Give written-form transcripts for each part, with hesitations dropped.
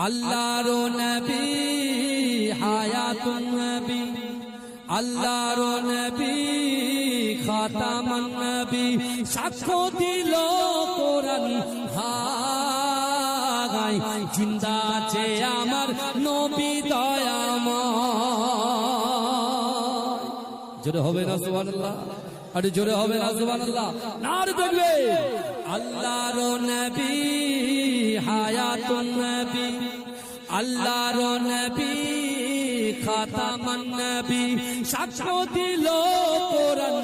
আল্লাহর নবী হায়াতুন নবী, আল্লাহর নবী খাতামান নবী, সাক্ষ্য দিল কোরআন হাই, জিন্দা আছে আমার নবী দয়াময়। জোরে হবে না সুবহানাল্লাহ, আর জোরে হবে না সুবহানাল্লাহ, নারে তাকবীর। আল্লাহর নবী হায়াতুন নবী, আল্লাহর নবী খাতামান নবী, সাক্ষ্য দিল কোরআন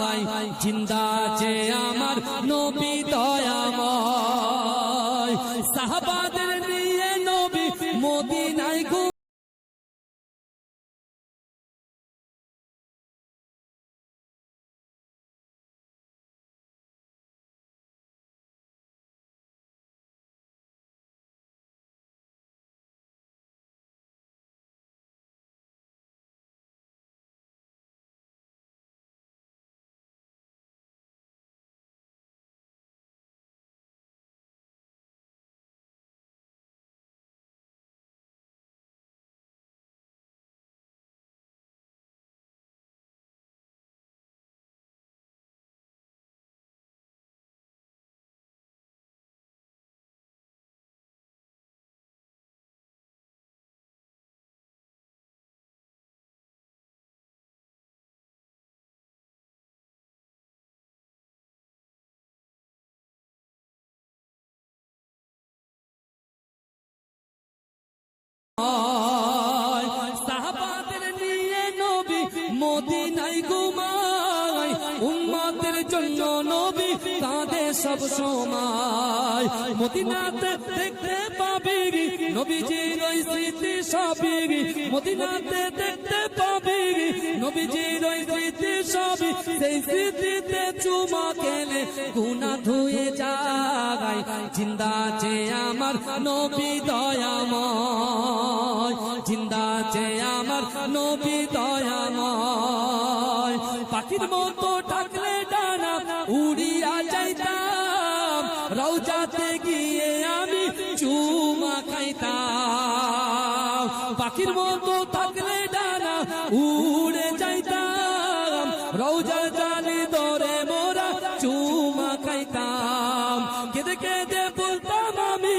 হাই, জিন্দা আছে আমার নবী দয়াময়। সাহাবাদের নিয়ে নবী মদিনায় সাহাবাদের নিয়ে নবী মদিনায় ঘুমায়, উম্মতের জন্য নবী কাঁদে সব সময়। মদিনাতে দেখতে পাবি নবীজির ওই স্মৃতি সবই, মদিনাতে দেখতে পাবি নবীজির ওই স্মৃতি সবই, সেই স্মৃতিতে চুমা খেলে গুনাহ ধুয়ে যায়। জিন্দা আছে আমার নবী দয়াময়, জিন্দা আছে আমার নবী দয়াময়। পাখির মতো ডাকলে ডানা উড়িয়া যাইতাম, রওজাতে গিয়ে আমি চুমা খাইতাম। পাখির মতো থাকলে ডানা উড়ে যাইতাম, রওজা জানি ধরে মোরা চুমা খাইতাম। কেঁদে কেঁদে বলতাম আমি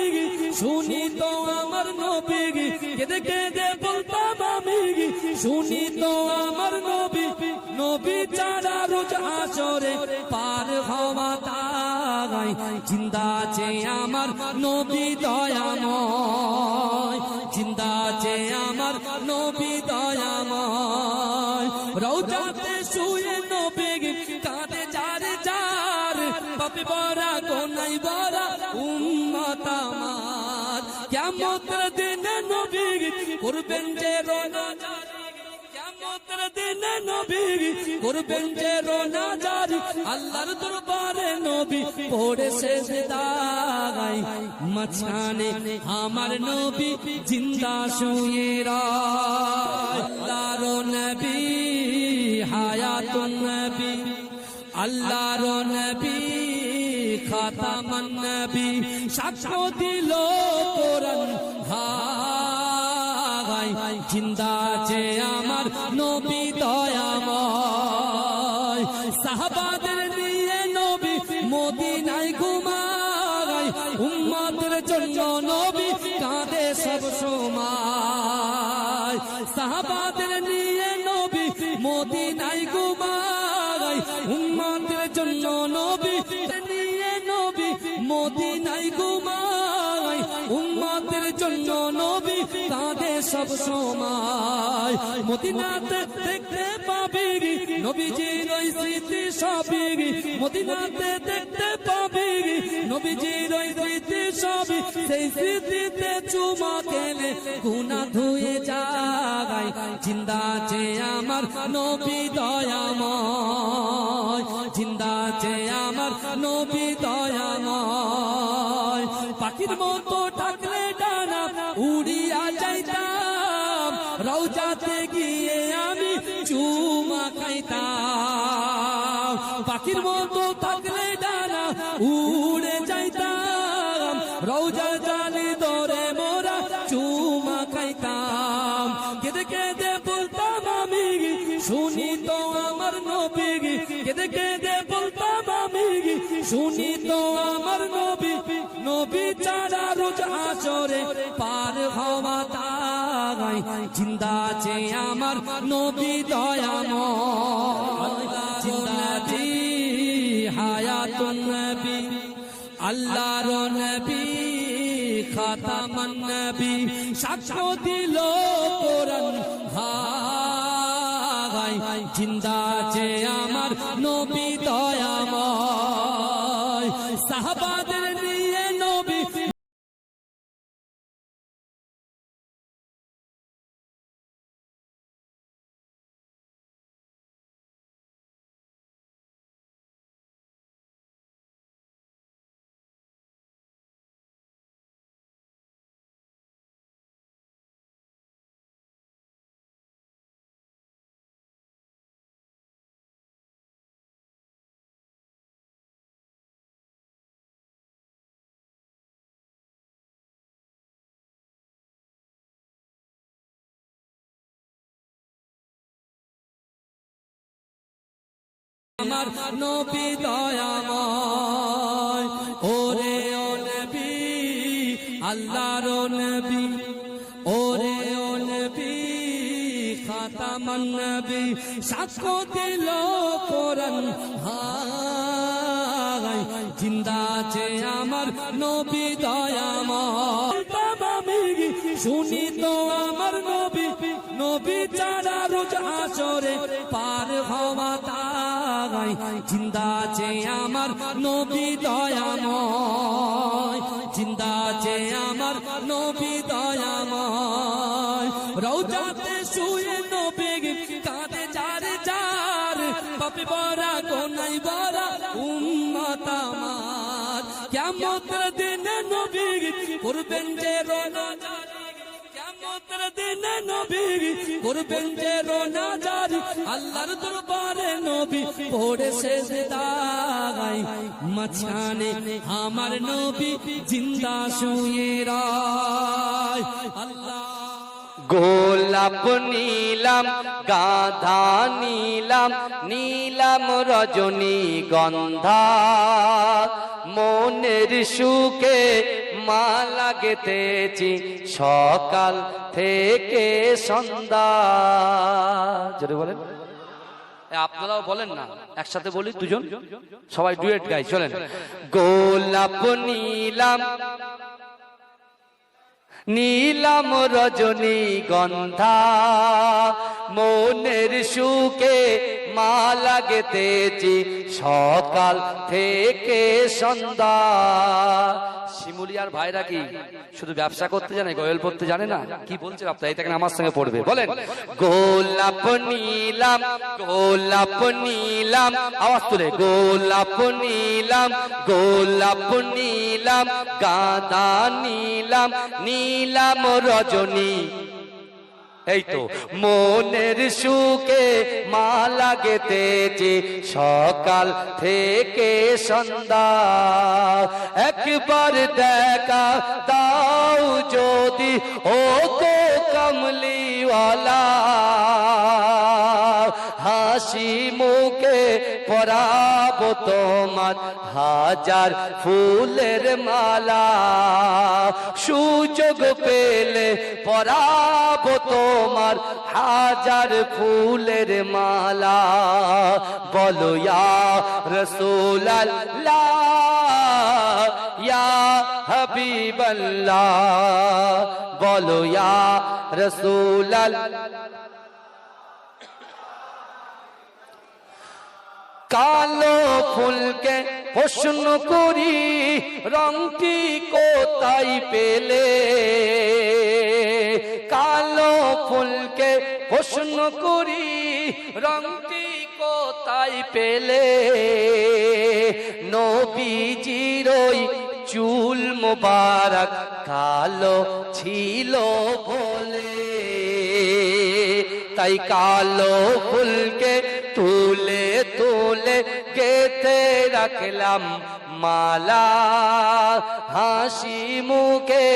শুনি তো আমার নবী, কেঁদে কেঁদে বলতাম আমি শুনি তো আমার নবী, নবী ছাড়া রোজ আসরে পার হওয়া তাই। জিন্দা আছে আমার নবী দয়াময়, জিন্দা আছে আমার নবী দয়াময়। রওজাতে শুয়ে নবী কাঁদে যার যার, পাপে ভরা গোনায় ভরা উম্মত আমার। কিয়ামতের দিনে নবী করবেন যে রোনাজার, কিয়ামতের দিনে নবী করবেন যে রোনাজার, আল্লাহর দরবারে নবী পড়ে সেজদায়। মাঝখানে আমার নবী জিন্দা শুয়ে রয়। আল্লাহর নবী হায়াতুন নবী, আল্লাহর নবী খাতামান নবী, সাক্ষ্য দিল কোরআন হাই, জিন্দা আছে আমার নবী দয়াময়। সাহাবাদের নিয়ে নবী মদিনায় ঘুমায়, উম্মতের জন্য নবী কাঁদে সব সময়। সাহাবাদের নিয়ে নবী মদিনায় ঘুমায়, উম্মতের জন্য নবী নিয়ে নবী মদিনায় ঘুমায়, উম্মতের জন্য নবী কাঁদে সব সময়। মদিনাতে দেখতে পাবি নবীজির ওই স্মৃতি সবই, মদিনাতে দেখতে পাবি নবীজির ওই স্মৃতি সবই, সেই স্মৃতিতে চুমা খেলে গুনাহ ধুয়ে যায়। জিন্দা আছে আমার নবী দয়াময়, জিন্দা আছে আমার নবী দয়াময়। পাখির মতো ডাকলে ডানা উড়িয়া যাইতাম, রওজাতে গিয়ে আমি চুমা খাইতাম। পাখির মতো থাকলে ডানা উড়ে যাইতাম, রওজা জানি ধরে মোরা চুমা খাইতাম, কেঁদে কেঁদে বলতাম আমি শুনি তো আমার নবী, কেঁদে কেঁদে বলতাম আমি শুনি তো আমার নবী, নবী ছাড়া রোজ আসরে পার হওয়া তাই, জিন্দা আছে আমার নবী দয়াময়, জিন্দাজি হায়াতুন নবী, আল্লাহর নবী খাতামান নবী, সাক্ষ্য দিল কোরআন ভাই, জিন্দা আছে আমার নবী দয়াময়, সাহাবাদের নিয়ে নবী আমার নবী দয়াময়, ওরে ও নবী আল্লাহর নবী, ওরে ও নবী খাতামান নবী, সাক্ষ্য দিল কোরআন ভাই, জিন্দা আছে আমার নবী দয়াময়, আমি শুনি তো আমার নবী, নবী ছাড়া রোজ আসরে পার হওয়া তাই, জিন্দা আছে আমার নবী দয়াময়, জিন্দা আছে আমার নবী দয়াময়, রওজাতে শুয়ে নবী কাঁদে যার যার, পাপে ভরা গোনায় ভরা উম্মত আমার, কিয়ামতের দিনে নবী করবেন যে রোনা, কিয়ামতের দিনে নবী করবেন যে রোনা জারি, আল্লাহর দরবারে নবী পড়ে সেজদায়, মাঝখানে আমার নবী জিন্দা শুয়ে রয়, আল্লাহ গোলাপ নীলাম গাধা নীলাম, নীলাম রজনী গন্ধা, মনের সুখে মালা গেঁথেছি সকাল থেকে সন্ধ্যা। জোরে বলেন, আপনারাও বলেন না, একসাথে বলি দুজন, সবাই ডুয়েট গাই, চলেন। গোলাপ নীলাম নীলাম রজনী গন্ধা, মনের সুখে মালা গেঁথেছি সকাল থেকে সন্ধ্যা। শিমুলিয়ার ভাইরা কি শুধু ব্যবসা করতে জানে, গোয়েল পড়তে জানে না? কি বলছে আপনার, এটা আমার সঙ্গে পড়বে, বলেন। গোলাপ নীলাম গোলাপ নীলাম, আওয়াজ তুলে, গোলাপ নীলাম গোলাপ নীলাম, গাঁদা নীলাম নীলাম রজনী, এই তো মনের সুখে মালা গেঁথেছি সকাল থেকে সন্ধ্যা। একবার দেখা দাও যদি ও গো কমলিওয়ালা, হাসি মুখে পরাবো তোমার হাজার ফুলের মালা, সুযোগ পেলে পরাবো তোমার হাজার ফুলের মালা। বলো ইয়া রাসূলুল্লাহ ইয়া হাবিবাল্লাহ, বলো ইয়া রাসূলুল্লাহ। কালো ফুলকে প্রশ্ন করি রংটি কোথায় পেলে, কালো ফুলকে প্রশ্ন করি রংটি কোথায় পেলে, নবীজির ওই চুল মোবারক কালো ছিল বলে, তাই কালো ফুলকে তুলে তুলে গেঁথে রাখলাম মালা হাসি মুখে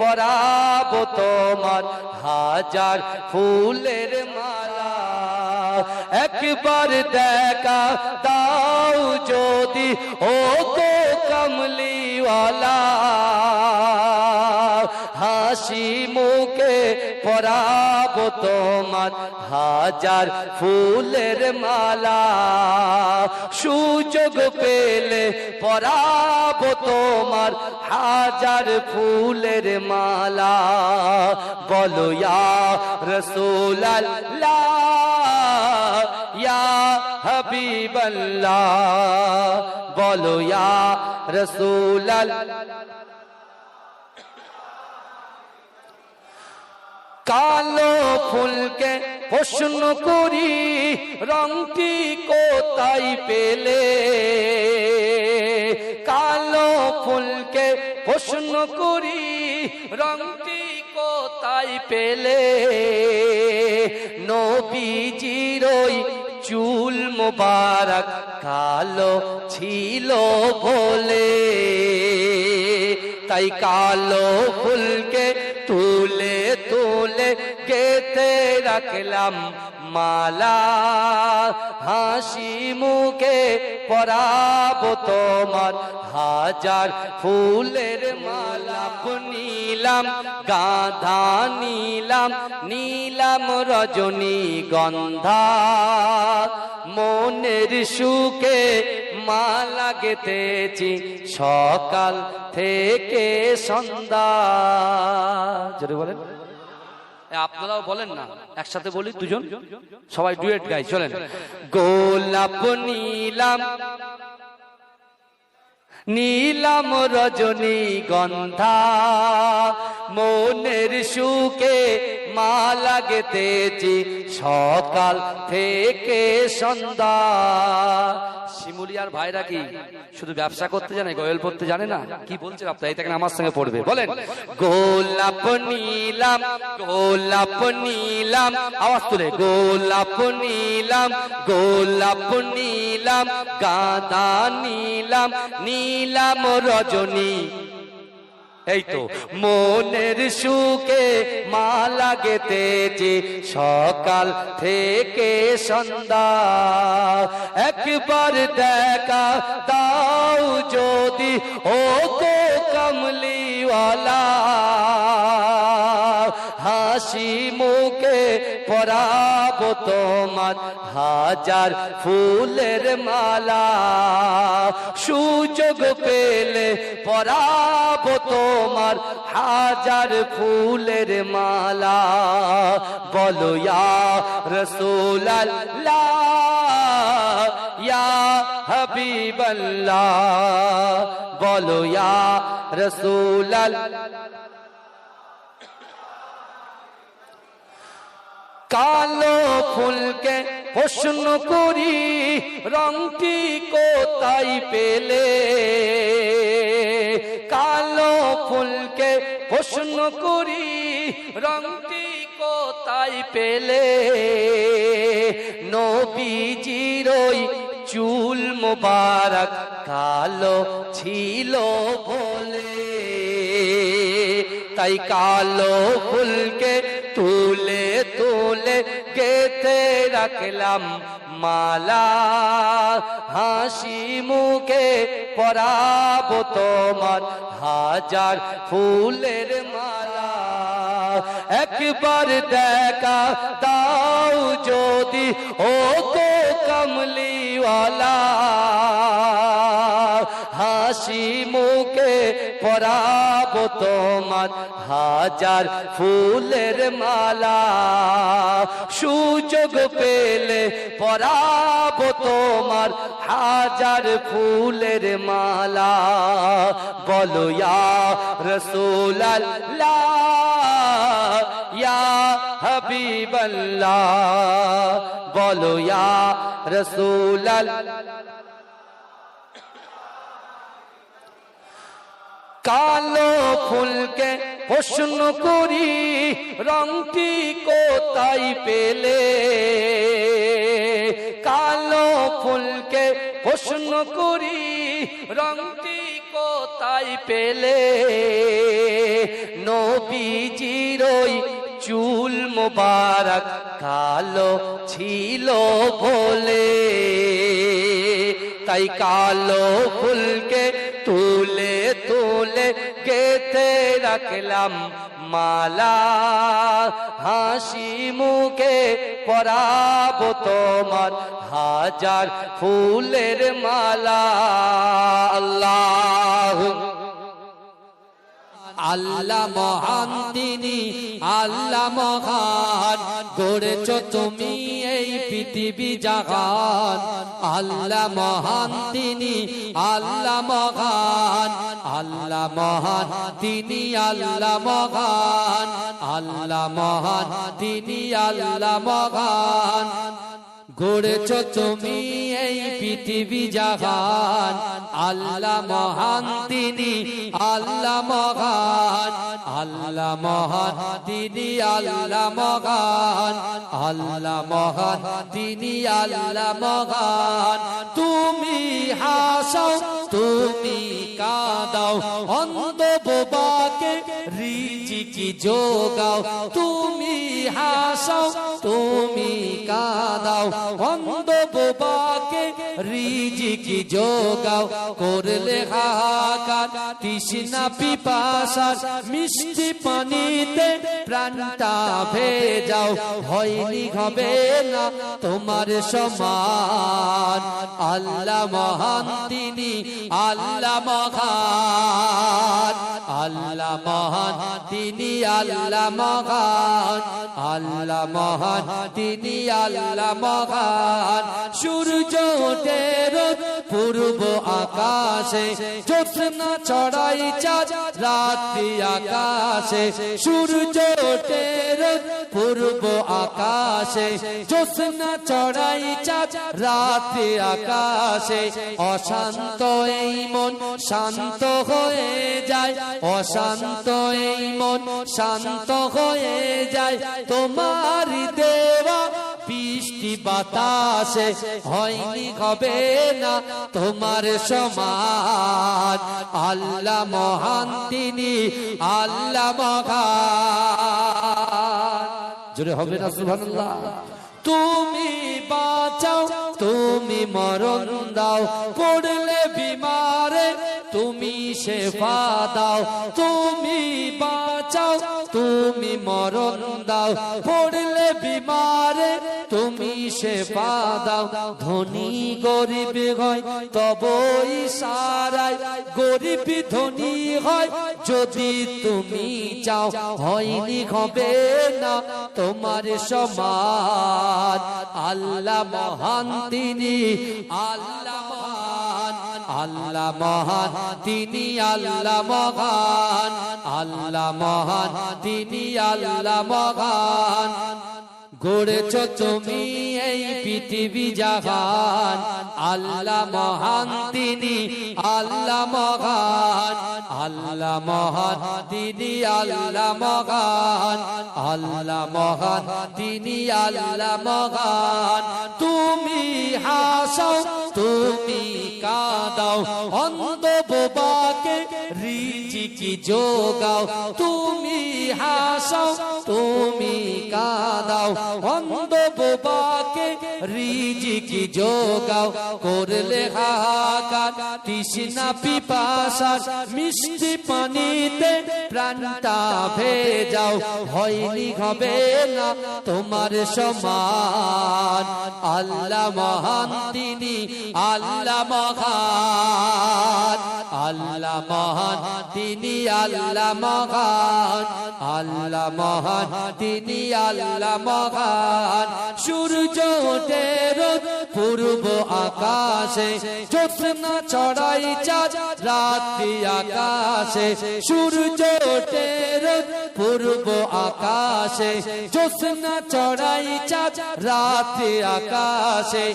পরাবো তোমার হাজার ফুলের মালা একবার দেখা দাও যদি ও গো কমলিওয়ালা হাসি মুখে পরাবো তোমার হাজার ফুলের মালা সুযোগ পেলে পরাবো তোমার হাজার ফুলের মালা বলো ইয়া রাসূলুল্লাহ ইয়া হাবিবাল্লাহ বলো ইয়া রাসূলুল্লাহ কালো ফুলকে প্রশ্ন করি রংটি কোথায় পেলে কালো ফুলকে প্রশ্ন করি রংটি কোথায় পেলে নবীজির ওই চুল মোবারক কালো ছিল বলে তাই কালো ফুলকে তুলে তুলে গেতে রাখলাম মালা হাসি মুখে পরাবো তোমার হাজার ফুলের মালা নিলাম গাঁধা নিলাম নীলাম রজনী গন্ধা মনের সুখে মালা গেতেছি সকাল থেকে সন্ধ্যা জোরে বলেন আপনারাও বলেন না একসাথে বলি দুজন সবাই ডুয়েট গাই চলেন গোলাপ নীলাম নীলাম রজনী গন্ধা মনের সুখে মালা গেতেছি সকাল থেকে সন্ধ্যা শিমুলিয়ার ভাইরা কি শুধু ব্যবসা করতে জানে গয়েল পড়তে জানে না কি বলছে আপনারা এই দেখেন আমার সঙ্গে পড়বে বলেন গোলাপ নীলাম আওয়াজ তুলে গোলাপ নীলাম গাঁদা নীলাম নীলাম রজনী এই তো মনের সুখে মালা গেতেছি সকাল থেকে সন্ধ্যা একবার দেখা দাও যদি ও গো কমলিওয়ালা হাসি মুখে পরাবো তোমার হাজার ফুলের মালা সুযোগ পেলে পরাবো তোমার হাজার ফুলের মালা বলো ইয়া রাসূলুল্লাহ ইয়া হাবিবাল্লাহ বলো ইয়া রাসূলুল্লাহ কালো ফুলকে প্রশ্ন করি রংটি কোথায় পেলে কালো ফুলকে প্রশ্ন করি রংটি কোথায় পেলে নবীজির ওই চুল মোবারক কালো ছিল বলে তাই কালো ফুলকে তুলে তুলে গেতে রাখলাম মালা হাসি মুখে পরাবো তোমার হাজার ফুলের মালা একবার দেখা দাও যদি ও গো কমলিওয়ালা হাসি মুখে পরাবো তোমার হাজার ফুলের মালা সুযোগ পেলে পরাবো তোমার হাজার ফুলের মালা বলো ইয়া রাসূলুল্লাহ ইয়া হাবিবাল্লাহ বলো ইয়া রাসূলুল্লাহ কালো ফুলকে প্রশ্ন করি রংটি কোথায় পেলে কালো ফুলকে প্রশ্ন করি রংটি তাই পেলে নবীজির ওই চুল মোবারক কালো ছিল বলে, তাই কালো ফুলকে তুলে তুলে গেথে রাখলাম মালা, হাসি মুখে পরাবো তোমার হাজার ফুলের মালা। আল্লাহ আল্লাহ মহান তিনি, আল্লাহ মহান, গড়েছ তুমি এই পৃথিবী জাহান। আল্লাহ মহান তিনি, আল্লাহ মহান, আল্লাহ মহান তিনি, আল্লাহ মহান, আল্লাহ মহান তিনি, আল্লাহ মহান, গড়েছ তুমি এই পৃথিবী জাহান। আল্লাহ মহান তিনি, আল্লাহ মহান, আল্লাহ মহান তিনি, আল্লাহ মহান, আল্লাহ মহান তিনি, আল্লাহ মহান। তুমি হাসাও তুমি কাঁদাও, অন্ধ বোবাকে রিজিকি যোগাও। তুমি হাসাও তুমি কাঁদাও, অন্ধ বোবাকে রিজিকি যোগাও। করলে হাহাকার তৃষ্ণা পিপাসার, মিষ্টি পানিতে প্রাণটা ভেজাও। হয়নি হবে না তোমার সমান। আল্লাহ মহান তিনি, আল্লাহ মহান, আল্লাহ মহান তিনি, আল্লাহ মহান, আল্লাহ মহান তিনি, আল্লাহ মহান। সূর্য ওঠে রোজ পূর্ব আকাশে, জ্যোৎস্না ছড়াই চাঁদ রাত্রি আকাশে। সূর্য ওঠে রোজ পূর্ব আকাশে, জ্যোৎস্না ছড়াই চাঁদ রাত্রি আকাশে। অশান্ত এই মন শান্ত হয়ে যায়, অশান্ত এই মন শান্ত হয়ে যায়। তোমার দেওয়া বৃষ্টি বাতাসে হয়নি হবে না তোমার সমান। আল্লাহ মহান তিনি, আল্লাহ মহান। জোরে হবে না সুবহানাল্লাহ। তুমি বাঁচাও তুমি মরণ দাও, পড়লে বিমারে তুমি শেফা দাও। তুমি বাঁচাও তুমি মরণ দাও, পড়লে বিমারে তুমি শেফা দাও। ধনী গরিব হয় তব ইশারায়, গরিব ধনী হয় যদি তুমি চাও। হয়নি হবে না তোমার সমান। আল্লাহ মহান তিনি, আল্লাহ মহান, আল্লাহ মহান তিনি, আল্লাহ মহান, আল্লাহ মহান তিনি, আল্লাহ মহান। গড়েছ তুমি এই পৃথিবী জাহান। আল্লাহ মহান তিনি, আল্লাহ মহান, আল্লাহ মহান তিনি, আল্লাহ মহান, আল্লাহ মহান তিনি, আল্লাহ মহান। তুমি হাসাও তুমি কাঁদাও, অন্ধ বোবাকে রিজিকি যোগাও। তুমি হাসাও তুমি কাঁদাও, অন্ধ বোবাকে রিজিকি যোগাও। করলে হাহাকার তৃষ্ণা পিপাসার, মিষ্টি পানিতে প্রাণটা ভেজাও। হয়নি হবে না তোমার সমান। আল্লাহ মহান তিনি, আল্লাহ মহান, আল্লাহ মহান তিনি, আল্লাহ মহান, আল্লাহ মহান তিনি, আল্লাহ মহান। সূর্য ওঠে রোজ পূর্ব আকাশে, জ্যোৎস্না ছড়াই চাঁদ রাত্রি আকাশে। সূর্য ওঠে রোজ পূর্ব আকাশে, জ্যোৎস্না ছড়াই চাঁদ রাত্রি আকাশে।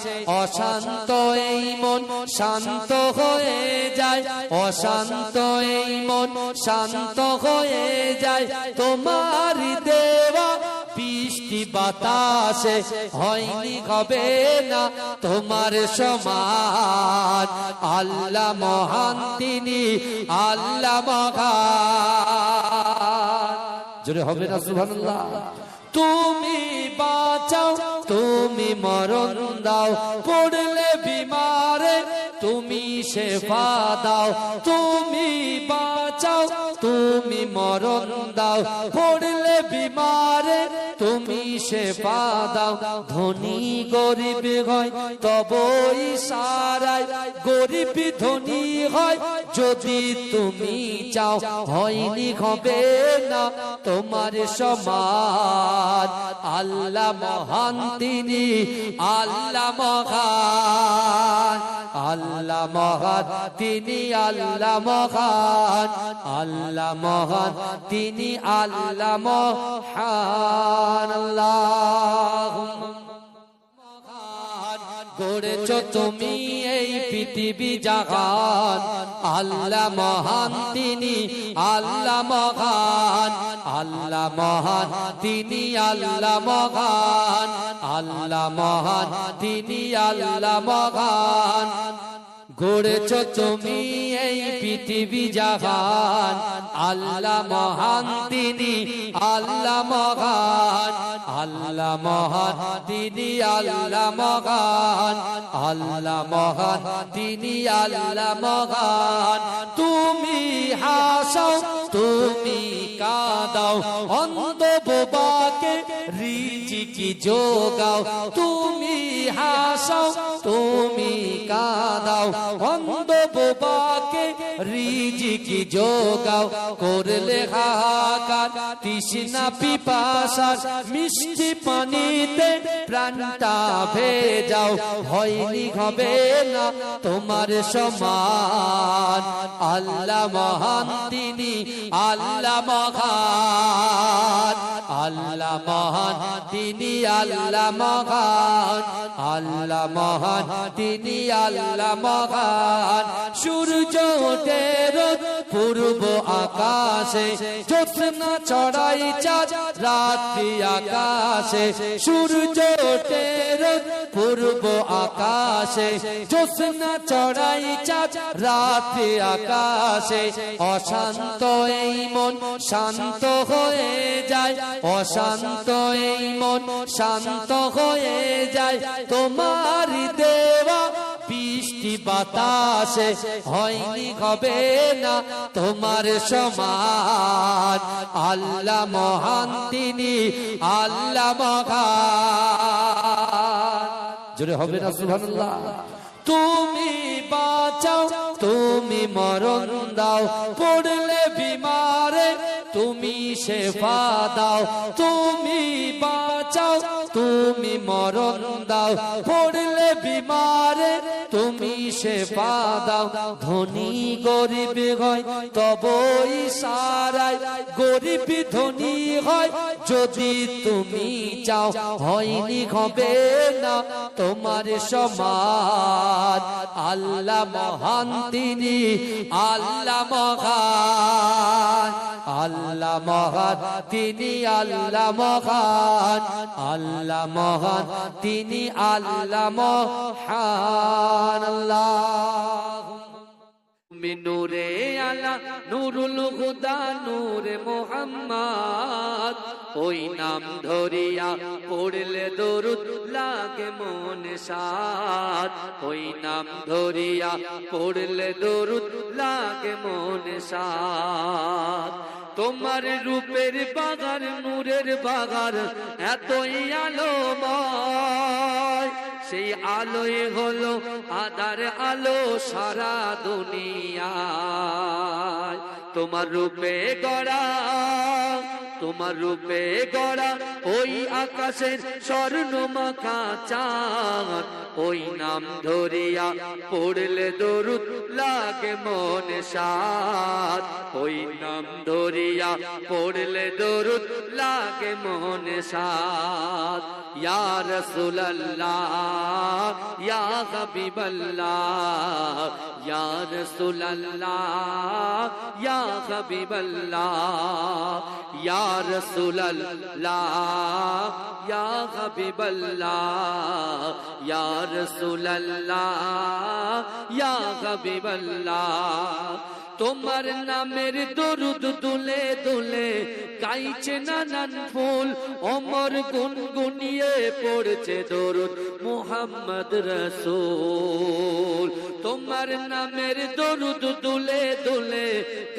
অশান্ত এই মন শান্ত হয়ে যায়, অশান্ত এই মন শান্ত হয়ে যায়। তোমার দেওয়া বৃষ্টি বৃষ্টি বাতাসে হয়নি হবে না তোমার সমান। আল্লাহ মহান তিনি, আল্লাহ মহান। জোরে হবে না সুবহানাল্লাহ। তুমি বাঁচাও, তুমি মরণ দাও, পড়লে বিমারে তুমি শেফা দাও। তুমি বাঁচাও, তুমি মরণ দাও, পড়লে বিমারে তুমি শেফা দাও। ধনী গরিব হয় তব ইশারায়, গরিব ধনী হয় যদি তুমি চাও। হয়নি হবে না তোমার সমান। আল্লাহ মহান তিনি, আল্লাহ মহান। আল্লাহ মহান তিনি, আল্লাহ মহান। আল্লাহ মহান তিনি, আল্লাহ মহান। আল্লাহুম্মা গড়েছ তুমি এই পৃথিবী জাহান। আল্লাহ মহান তিনি, আল্লাহ মহান। আল্লাহ মহান তিনি, আল্লাহ মহান। আল্লাহ মহান তিনি, আল্লাহ মহান। গড়েছ তুমি এই পৃথিবী জাহান। আল্লাহ মহান তিনি, আল্লাহ মহান। আল্লাহ মহান তিনি, আল্লাহ মহান। আল্লাহ মহান তিনি, আল্লাহ মহান। তুমি হাসাও, তুমি কাঁদাও, অন্ধ বোবাকে রিজিকি যোগাও। তুমি হাসাও, তুমি কাঁদাও, অন্ধ বোবাকে রিজিকি যোগাও। করলে হাহাকার তৃষ্ণা পিপাসার, মিষ্টি পানিতে প্রাণটা ভেজাও। হয়নি হবে না তোমার সমান। আল্লাহ মহান তিনি, আল্লাহ মহান। আল্লাহ মহান তিনি, আল্লাহ মহান। আল্লাহ মহান তিনি, আল্লাহ মহান। সূর্য ওঠে রোজ পূর্ব আকাশে, জ্যোৎস্না ছড়াই চাঁদ রাত্রি আকাশে। সূর্য ওঠে রোজ পূর্ব আকাশে, জ্যোৎস্না ছড়াই চাঁদ রাত্রি আকাশে। অশান্ত এই মন শান্ত হয়ে যায়, অশান্ত এই মন শান্ত হয়ে যায়। তোমার দেওয়া বৃষ্টি বাতাসে হয়নি হবে না তোমার সমান। আল্লাহ মহান তিনি, আল্লাহ মহান। জোরে হবে না সুবহানাল্লাহ। তুমি বাঁচাও, তুমি মরণ দাও, পড়লে বিমারে তুমি শেফা দাও। তুমি বাঁচাও, তুমি মরণ দাও, পড়লে বিমারে তুমি শেফা দাও। ধনী গরিব হয় তব ইশারায়, গরিব ধনী হয় যদি তুমি চাও। হয়নি হবে না তোমার সমান। আল্লাহ মহান তিনি, আল্লাহ মহান। আল্লাহ মহান তিনি, আল্লাহ মহান। আল্লাহ মহান তিনি, আল্লাহ মহান। আল্লাহ নূরে আলা নূরুল হুদা নূরে মুহাম্মদ, ওই নাম ধরিয়া পড়লে দরুদ লাগে মনে সাদ। ওই নাম ধরিয়া পড়লে দরুদ লাগে মনে সাদ। তোমার রূপের বাগার নূরের বাগার এতই আলোময়, সেই আলোয় হলো আদার আলো সারা দুনিয়ায়। তোমার রূপে গড়া, তোমার রূপে গড়া ওই আকাশের স্বর্ণ মাখা চাঁদ। ওই নাম ধরিয়া পড়লে দরুদ লাগে মনে সাদ। ওই নাম ধরিয়া পড়লে দরুদ লাগে মনে সাদ। ইয়া রাসূলুল্লাহ, ইয়া হাবিবাল্লাহ, ইয়া রাসূলুল্লাহ, ইয়া হাবিবাল্লাহ, ইয়া রাসূলুল্লাহ ইয়া হাবিবাল্লাহ ইয়া রাসূলুল্লাহ ইয়া হাবিবাল্লাহ তোমার নামের দরুদ দুলে দুলে গাইছে নানান ফুল ওমর গুনগুনিয়ে পড়ছে দরুদ মুহাম্মদ রাসূল তোমার নামের দরুদ দুলে দুলে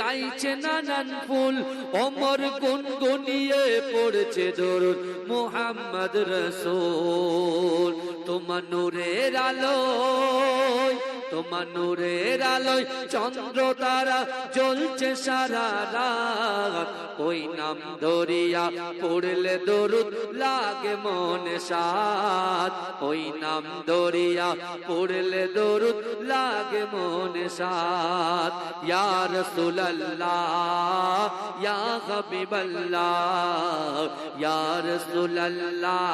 গাইছে নানান ফুল ওমর গুনগুনিয়ে পড়ছে দরুদ মুহাম্মদ রাসূল তোমার নূরের আলোয় তোমার নূরের আলোয় চন্দ্র তারা জ্বলছে সারা রাত ওই নাম ধরিয়া পড়লে দরুদ লাগে মনে সাত ওই নাম ধরিয়া পড়লে দরুদ লাগে মনে সাত ইয়া রাসূলুল্লাহ ইয়া হাবিবাল্লাহ ইয়া রাসূলুল্লাহ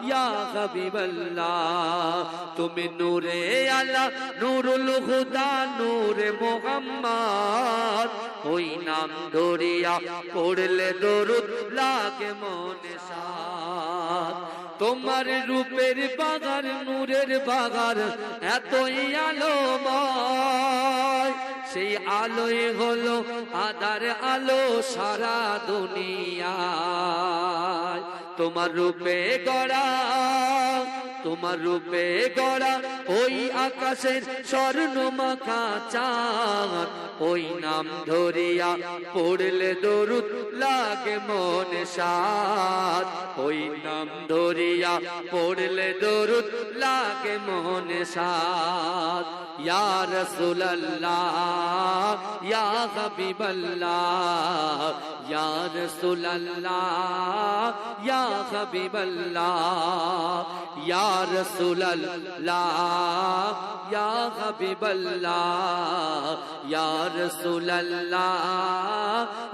ইয়া হাবিবাল্লাহ তুমি নূরে আলা নূরুল হুদা নূরে মুহাম্মদ ওই নাম ধরিয়া পড়লে দরুদ লাগে মনে সাত তোমার রূপের বাগার নূরের বাগার এতই আলোময় সেই আলোয় হলো আদার আলো সারা দুনিয়ায় তোমার রূপে গড়া তোমার রূপে গড়া ওই আকাশের স্বর্ণ মাখা চাঁদ ওই নাম ধরিয়া পড়লে দরুদ লাগে মনে সাত ওই নাম ধরিয়া পড়লে দরুদ লাগে মনে সাত ইয়া রাসূলুল্লাহ ইয়া হাবিবাল্লাহ ইয়া রাসূলুল্লাহ ইয়া হাবিবাল্লাহ ইয়া রাসূলুল্লাহ ইয়া হাবিবাল্লাহ ইয়া রাসূলুল্লাহ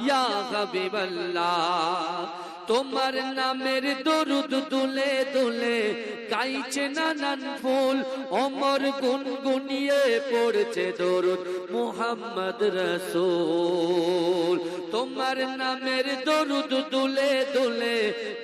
ইয়া হাবিবাল্লাহ তোমার নামের দরুদ দুলে দুলে গাইছে নানান ফুল ওমর গুনগুনিয়ে পড়ছে দরুদ মুহাম্মদ রাসূল তোমার নামের দরুদ দুলে দুলে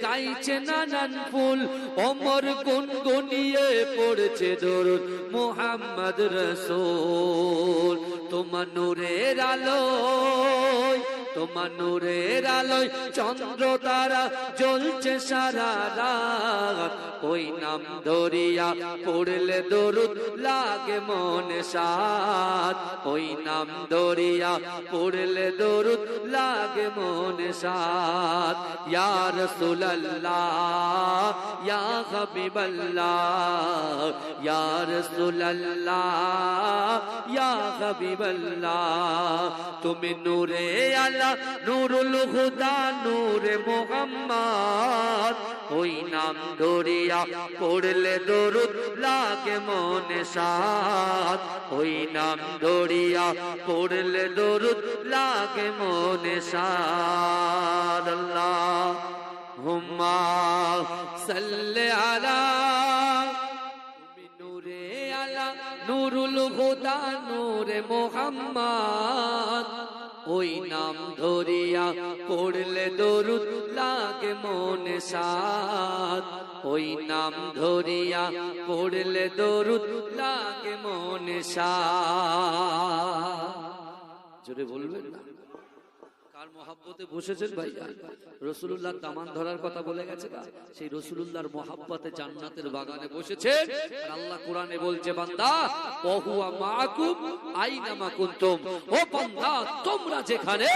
গাইছে নানান ফুল ওমর গুনগুনিয়ে পড়ছে দরুদ মুহাম্মদ রাসূল তোমার নূরের আলোয় তোমার নূরের আলোয় চন্দ্র তারা জ্বলছে সারা রাত ওই নাম ধরিয়া পড়লে দরুদ লাগে মনে সাত ওই নাম ধরিয়া পড়লে দরুদ লাগে মনে সাত ইয়া রাসূলুল্লাহ ইয়া হাবিবাল্লাহ ইয়া রাসূলুল্লাহ ইয়া হাবিবাল্লাহ তুমি নূরে আলা নূরুল হুদা নূরে মুহাম্মদ ওই নাম ধরিয়া পড়লে দরুদ লাগে মনে সাত ওই নাম ধরিয়া পড়লে দরুদ লাগে মনে সাত আল্লাহুম্মা সাল্লি আলা নূরে আলা নূরুল হুদা নূরে মুহাম্মদ ওই নাম ধরিয়া পড়লে দরুদ লাগে মনে সাত ওই নাম ধরিয়া পড়লে দরুদ লাগে মনে সাত জোরে বলবেন না কার মহব্বতে বসেছেন ভাই রাসূলুল্লাহর দামান ধরার কথা বলে গেছে না সেই রাসূলুল্লাহর মহব্বতে জান্নাতের বাগানে বসেছেন আর আল্লাহ কোরআনে বলছে বান্দা ওহুয়া মাআকুম আইনামা কুনতুম ও বান্দা তোমরা যেখানে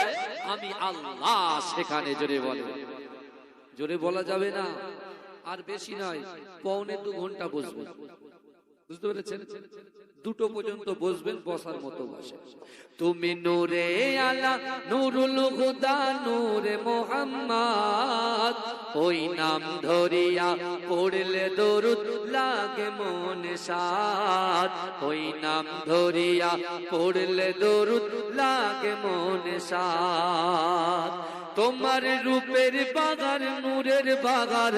আমি আল্লাহ সেখানে জোরে বলা যাবে না আর বেশি নয় পৌনে 2 ঘন্টা বসবো বুঝতে পেরেছেন 2টো পর্যন্ত বসবেন বসার মতো বসে তুমি নূরে আলা নূরুল হুদা নূরে মুহাম্মদ ওই নাম ধরিয়া পড়লে দরুদ লাগে মনে সাত ওই নাম ধরিয়া পড়লে দরুদ লাগে মনে সাত তোমার রূপের বাগার নূরের বাগার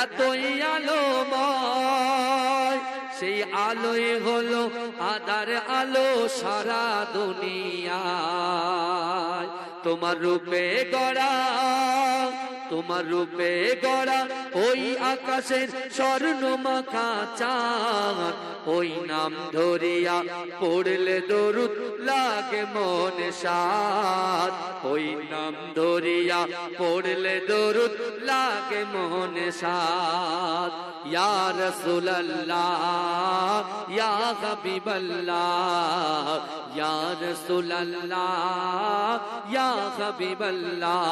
এতই আলোময় সেই আলোয় হলো আদার আলো সারা দুনিয়ায় তোমার রূপে গড়া, তোমার রূপে গড়া ওই আকাশের স্বর্ণ মাখা চাঁদ, ওই নাম ধরিয়া পড়লে দরুদ লাগে মনে সাদ, ওই নাম ধরিয়া পড়লে দরুদ লাগে মনে সাদ। ইয়া রাসূলুল্লাহ ইয়া হাবিবাল্লাহ, ইয়া রাসূলুল্লাহ ইয়া হাবিবাল্লাহ,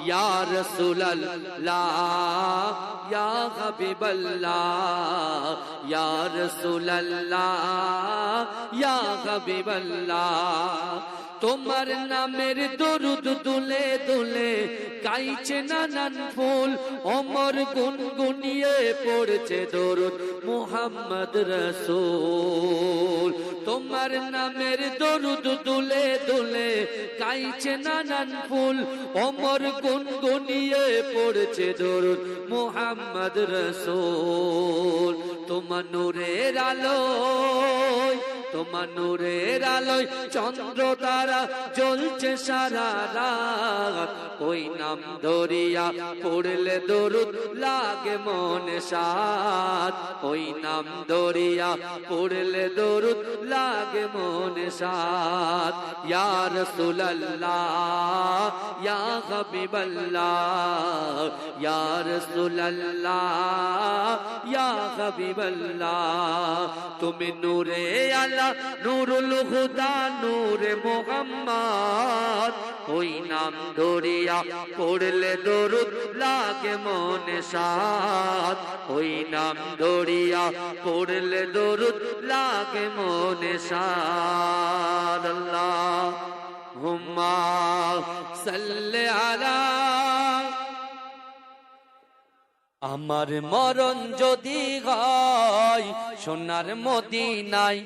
ইয়া রাসূলুল্লাহ ইয়া হাবিবাল্লাহ, ইয়া রাসূলুল্লাহ ইয়া হাবিবাল্লাহ। তোমার নামের দরুদ দুলে দুলে গাইছে নানান ফুল, অমর গুনগুনিয়ে পড়ছে দরুদ মুহাম্মদ রাসূল। তোমার নামের দরুদ দুলে দুলে গাইছে নানান ফুল, অমর গুনগুনিয়ে পড়ছে দরুদ মুহাম্মদ রাসূল। তোমার নূরের আলোয়, তোমার নূরের আলোয় চন্দ্র তারা জ্বলছে সারা রাত, ওই নাম ধরিয়া পড়লে দরুদ লাগে মনে সাদ, ওই নাম ধরিয়া পড়লে দরুদ লাগে মনে সাদ। ইয়া রাসূলুল্লাহ ইয়া হাবিবাল্লাহ, ইয়া রাসূলুল্লাহ ইয়া হাবিবাল্লাহ। তুমি নূরে আলা নূরুল হুদা নূরে মুহাম্মদ, ওই নাম ধরিয়া পড়লে দরুদ লাগে মনে সাদ, ওই নাম ধরিয়া পড়লে দরুদ লাগে মনে সাদ। আল্লাহুম্মা সাল্লি আলা। আমার মরণ যদি হয় সোনার মদিনায়,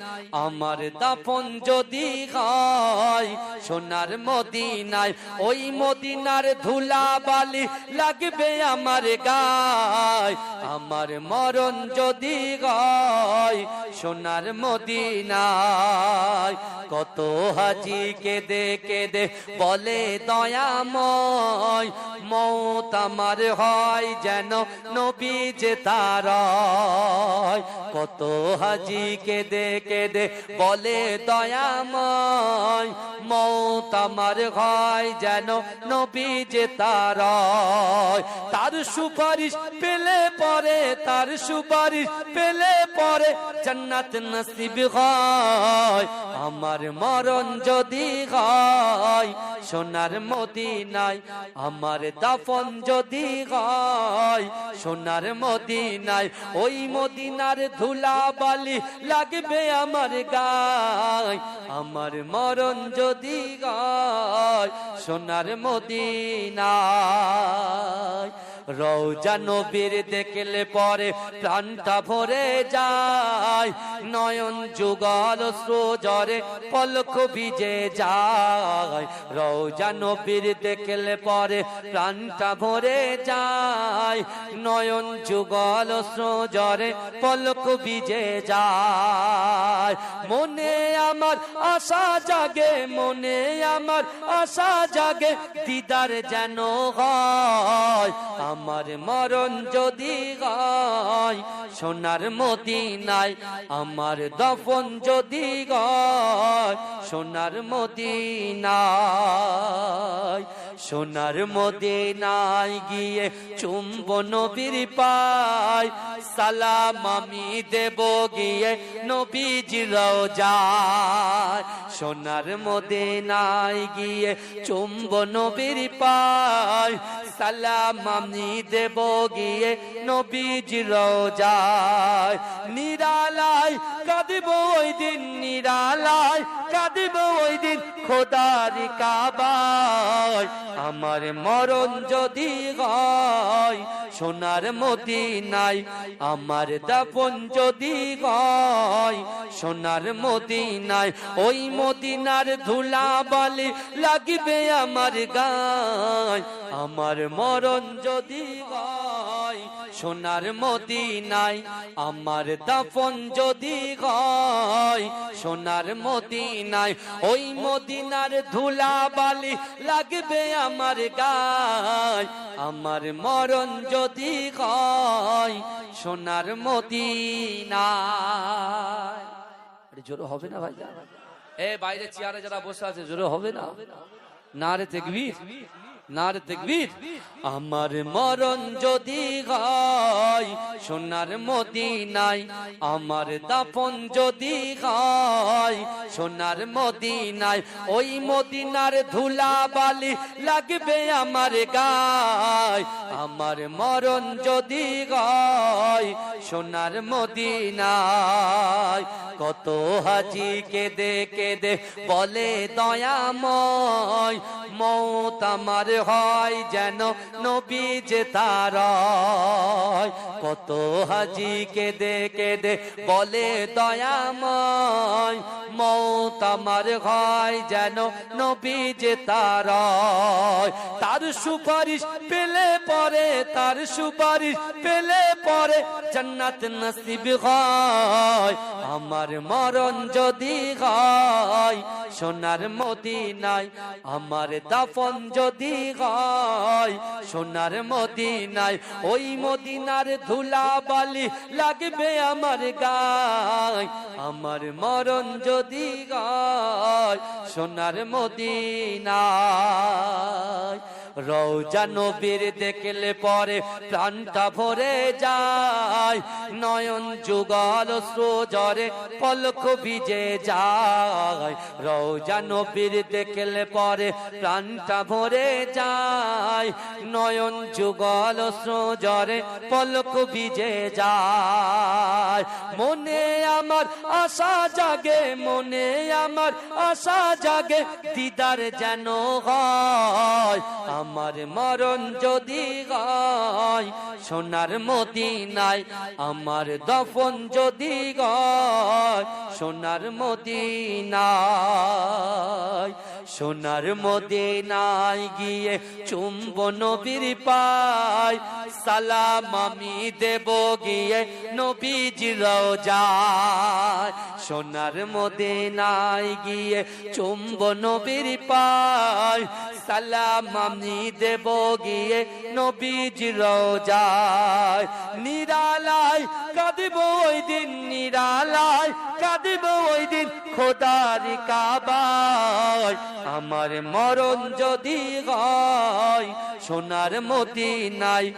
আমার দাফন যদি হয় সোনার মদিনায়, ওই মদিনার ধুলা বালি লাগবে আমার গায়। আমার মরণ যদি হয় সোনার মদিনায়, কত হাজি কেঁদে কেঁদে বলে দয়াময়, মৌত আমার হয় যেন নবী যে তার। কত হাজি কেঁদে কেঁদে বলে দয়াময়, মৌত আমার হয় যেন নবী যে তার। তার সুপারিশ পেলে পরে, তার সুপারিশ পেলে পরে জান্নাত নসিব হয়। আমার মরণ যদি হয় সোনার মদিনায়, আমার দাফন যদি হয় সোনার মদিনায়, ওই মদিনার ধুলা বালি লাগবে আমার গায়। আমার মরণ যদি হয় সোনার মদিনায়, রওজা নবীর দেখলে পরে প্রাণটা ভরে যায়, নয়ন যুগল সুজরে পলক ভিজে যায়। রওজা নবীর দেখলে পরে প্রাণটা ভরে যায়, নয়ন যুগল সুজরে পলক ভিজে যায়। মনে আমার আশা জাগে, মনে আমার আশা জাগে, দিদার যেন হয়। আমার মরণ যদি হয় সোনার মদিনায়, আমার দফন যদি হয় সোনার মদিনায়। সোনার মদিনায় গিয়ে চুম্ব নবীর পায়, সালাম আমি দেব গিয়ে নবীজির রওজায়। সোনার মদিনায় গিয়ে চুম্ব নবীর পায়, সালাম আমি দেব গিয়ে নবীজির রওজায়। নিরালায় কাঁদিব ওই দিন, নিরালায় কাঁদিব ওই দিন খোদার কাবায়। আমার মরণ যদি হয় সোনার মদিনায়, আমার দাফন যদি হয় সোনার মদিনায়, ওই মদিনার ধুলা বালি লাগবে আমার গায়। আমার মরণ যদি হয় সোনার মদিনায় আমার দাফন যদি হয়, সোনার মদিনায় ওই মদিনার ধুলা বালি লাগবে আমার গায়, আমার মরণ যদি হয় সোনার মদিনায়। জোরে হবে না ভাই? এ বাইরে চেয়ারে যারা বসে আছে জোরে হবে না? নারে তাকবীর, নারে তাকবীর। আমার মরণ যদি হয় সোনার মদিনায়, আমার দাফন যদি হয় সোনার মদিনায়, ওই মদিনার ধুলা বালি লাগবে আমার গায়, আমার মরণ যদি হয় সোনার মদিনায়। কত হাজি কেঁদে কেঁদে বলে দয়াময়, মৌত আমার হয় যেন নবী যে তার। কত হাজি কেঁদে কেঁদে বলে দয়াময়, মৌত আমার হয় যেন নবী যে তার। তার সুপারিশ পেলে পরে, তার সুপারিশ পেলে পরে জান্নাত নসিব হয়, আমার মরণ যদি হয় সোনার মদিনায়, আমার দাফন যদি হয় সোনার মদিনায়, ওই মদিনার ধুলা বালি লাগবে আমার গায়, আমার মরণ যদি হয় সোনার মদিনায়। রওজা নবীর দেখলে পরে প্রাণটা ভরে যায়, নয়ন যুগল সুজরে পলক ভিজে যায়। রওজা নবীর দেখলে পরে প্রাণটা ভরে যায়, নয়ন যুগল সুজরে পলক ভিজে যায়। মনে আমার আশা জাগে, মনে আমার আশা জাগে, দিদার যেন হয়, আমার মরণ যদি হয় সোনার মদিনায়, আমার দফন যদি হয় সোনার মদিনায়। সোনার মদিনায় গিয়ে চুম্ব নবীর পায়, সালাম আমি দেব গিয়ে নবীজির রওজায়। সোনার মদিনায় গিয়ে চুম্ব নবীর পায়, সালাম আমি দেব গিয়ে নবীজির রওজায়। নিরালায় কাঁদিব ওই দিন, নিরালায় কাঁদিব ওই দিন খোদার কাবায়, আমার মরণ যদি হয় সোনার মদিনায়,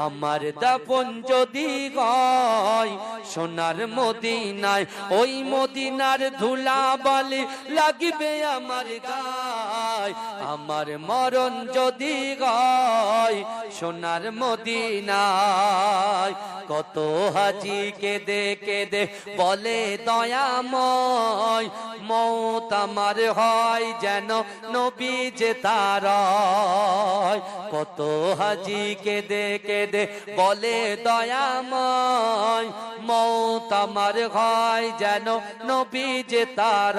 আমার দাফন যদি হয় সোনার মদিনায়, ওই মদিনার ধুলা বালি লাগবে আমার গায়, আমার মরণ যদি হয় সোনার মদিনায়। কত হাজি কেঁদে কেঁদে বলে দয়াময়, মৌত আমার হয় যেন নবী যে তার। কত হাজি কেঁদে কেঁদে বলে দয়াময়, মৌত আমার হয় যেন নবী যে তার।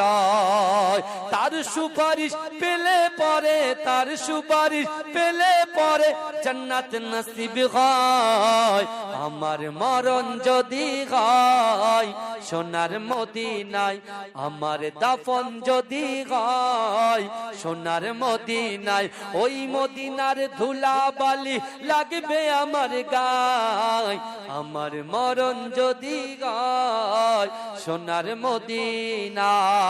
তার সুপারিশ পেলে পরে, তার সুপারিশ পেলে পরে জান্নাত নসিব হয়, আমার মরণ যদি হয় সোনার মদিনায়, আমার দাফন যদি হয় সোনার মদিনায়, ওই মদিনার ধুলা বালি লাগবে আমার গায়, আমার মরণ যদি হয় সোনার মদিনায়।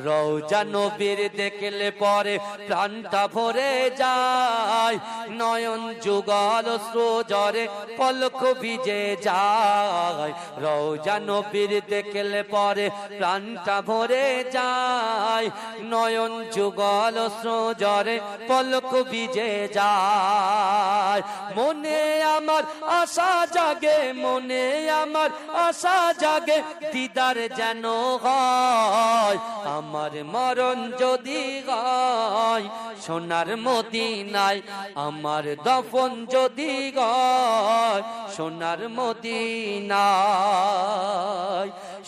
রওজা নবীর দেখলে পরে প্রাণটা ভরে যায়, নয়ন যুগল সুজরে পলক ভিজে যায়। রওজা নবীর দেখলে পরে প্রাণটা ভরে যায়, নয়ন যুগল সুজরে পলক ভিজে যায়। মনে আমার আশা জাগে, মনে আমার আশা জাগে, দিদার যেন হয়, আমার মরণ যদি হয় সোনার মদিনায়, আমার দফন যদি হয় সোনার মদিনায়।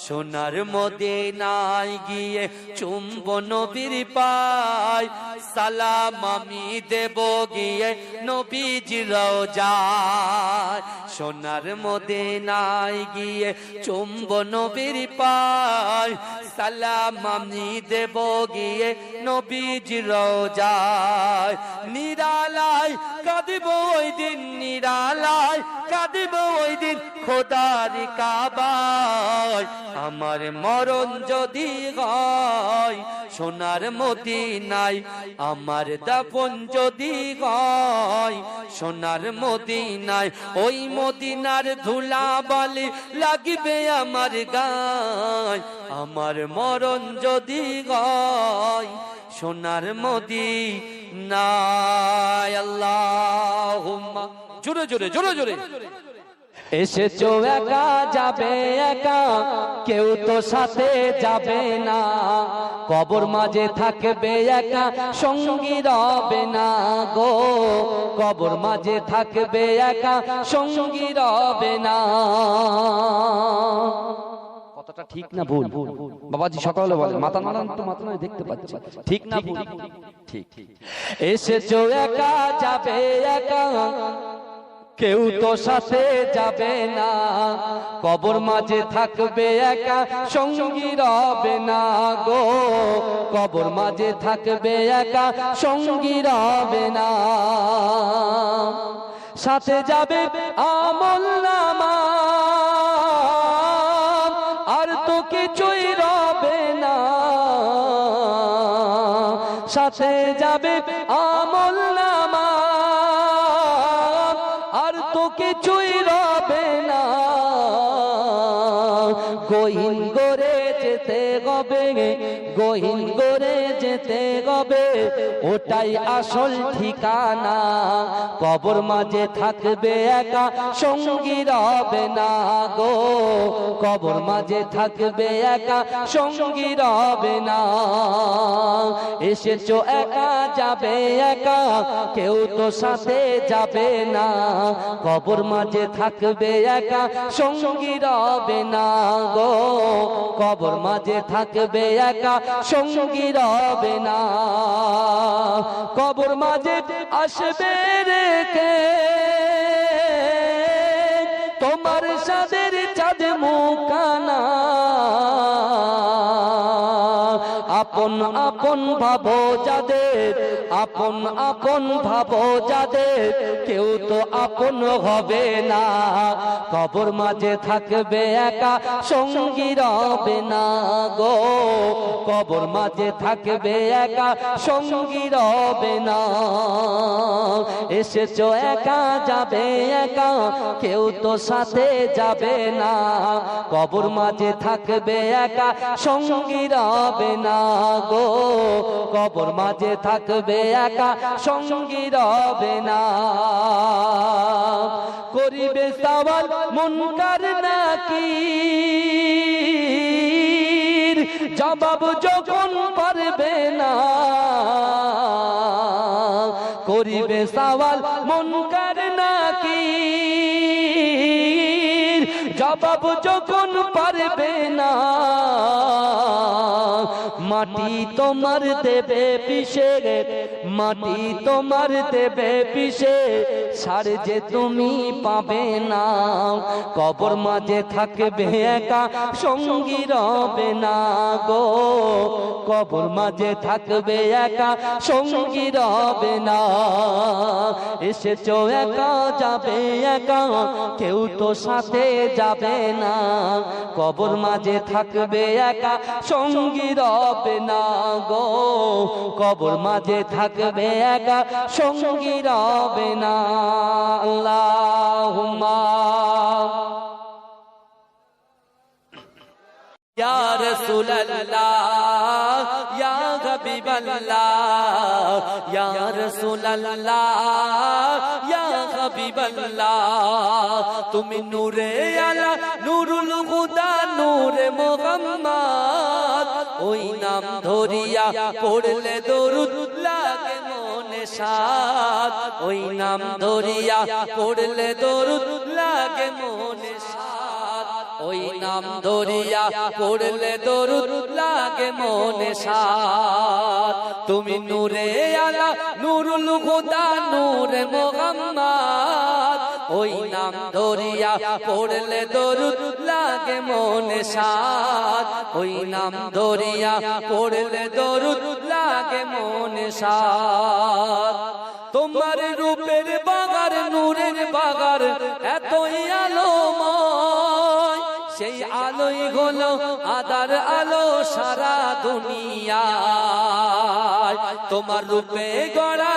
সোনার মদিনায় গিয়ে চুম্বন নবীর পায়, সালাম আমি দেব গিয়ে নবীজির রওজায়। সোনার মদিনায় গিয়ে চুম্বন নবীর পায়, সালাম আমি দেব গিয়ে নবীজির রওজায়। নিরালায় কাঁদিব ওই দিন, নিরালায় কাঁদিব ওই দিন খোদার কাবায়। আমার মরণ যদি হয় সোনার মদিনায়, আমার দাফন যদি হয় সোনার মদিনায়, ওই মদিনার ধুলা বালি লাগবে আমার গায়। আমার মরণ যদি হয় সোনার মদিনায়। আল্লাহুম্মা, জোরে জোরে জোরে জোরে। এসেছো একা যাবে একা, কেউ তো সাথে যাবে না। কবর মাঝে থাকবে একা, সঙ্গী রবে না গো। কবর মাঝে থাকবে একা, সঙ্গী রবে না। কতটা ঠিক না ভুল? বাবাজি সকালে বলে মাথা নাড়ান তো, মাথা নয় দেখতে পাচ্ছি, ঠিক না ভুল? ঠিক। এসেছো একা যাবে একা, কেউ তো সাথে যাবে না। কবর মাঝে থাকবে একা, সঙ্গী রবে না গো। কবর মাঝে থাকবে একা, সঙ্গী রবে না। সাথে যাবে আমলনামা, আর তো কিছুই রবে না। সাথে যাবে আমলনামা, আর তো কিছুই রবে না। গহীন করে যেতে হবে, গহীন করে যেতে হবে, ওটাই আসল ঠিকানা। কবর মাঝে থাকবে একা, সঙ্গী রবে না গো। কবর মাঝে থাকবে একা, সঙ্গী রবে না। এসেছো একা যাবে একা, কেউ তো সাথে যাবে না। কবর মাঝে থাকবে একা, সঙ্গী রবে না গো। কবর মাঝে থাকবে একা, সঙ্গী রবে না। কবর মাঝে আসবে রেখে তোমার সাদের চাঁদ মুখানা। আপন আপন ভাবো যাদের, আপন আপন ভাবো যাদের, কেউ তো আপন হবে না। কবর মাঝে থাকবে একা, সঙ্গী রবে না গো। কবর মাঝে থাকবে একা, সঙ্গী রবে না। এসেছো একা যাবে একা, কেউ তো সাথে যাবে না। কবর মাঝে থাকবে একা, সঙ্গী রবে না গো। কবর মাঝে থাকবে একা, সঙ্গী রবে না। করিবে সওয়াল মুনকার নাকির, জবাব যখন পারবে না। করিবে সওয়াল মুনকার নাকির, জবাব যখন পারবে না। মাটি তোমার দেবে পিষে, মাটি তোমার দেবে পিষে, সার যে তুমি পাবে না। কবর মাঝে থাকবে একা, সঙ্গী রবে না গো। কবর মাঝে থাকবে একা, সঙ্গী রবে না। এসেছো একা যাবে একা, কেউ তো সাথে যাবে না। কবর মাঝে থাকবে একা, সঙ্গী রবে না গো। কবর মাঝে থাকবে একা, সঙ্গী রবে না। আল্লাহুম্মা ইয়া রাসূলুল্লাহ, ইয়া হাবিবাল্লাহ, ইয়া রাসূলুল্লাহ, ইয়া হাবিবাল্লাহ। তুমি নূরে আলা, নূরুল হুদা, নূরে মুহাম্মদ। ওই নাম ধরিয়া পড়লে দরুদ লাগে মনে সাদ। ওই নাম ধরিয়া পড়লে দরুদ লাগে মনে সাদ। ওই নাম ধরিয়া পড়লে দরুদ লাগে মনে সাত। তুমি নূরে আলা নূরুল হুদা নূরে মুহাম্মদ, ওই নাম ধরিয়া পড়লে দরুদ লাগে মনে সাত। ওই নাম ধরিয়া পড়লে দরুদ লাগে মনে সাত। তোমার রূপের বাগার নূরের বাগার এতই আলোময়, সেই আলোই হলো আদার আলো সারা দুনিয়ায়। তোমার রূপে গড়া,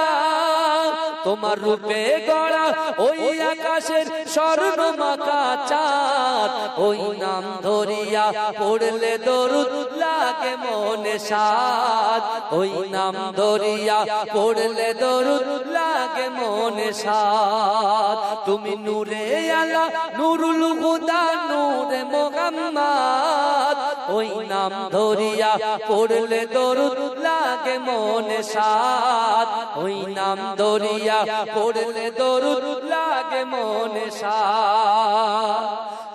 তোমার রূপে গড়া ওই আকাশের স্বর্ণ মাখা চাঁদ, ওই নাম ধরিয়া পড়লে দরুদ লাগে মনে সাত। ওই নাম ধরিয়া পড়লে দরুদ লাগে মনে সাত। তুমি নূরে আলা নূরুল হুদা নূরে মুহাম্মদ, ওই নাম ধরিয়া পড়লে দরুদ লাগে মনে সাত। ওই নাম ধরিয়া পড়লে দরুদ লাগে মনে সাত।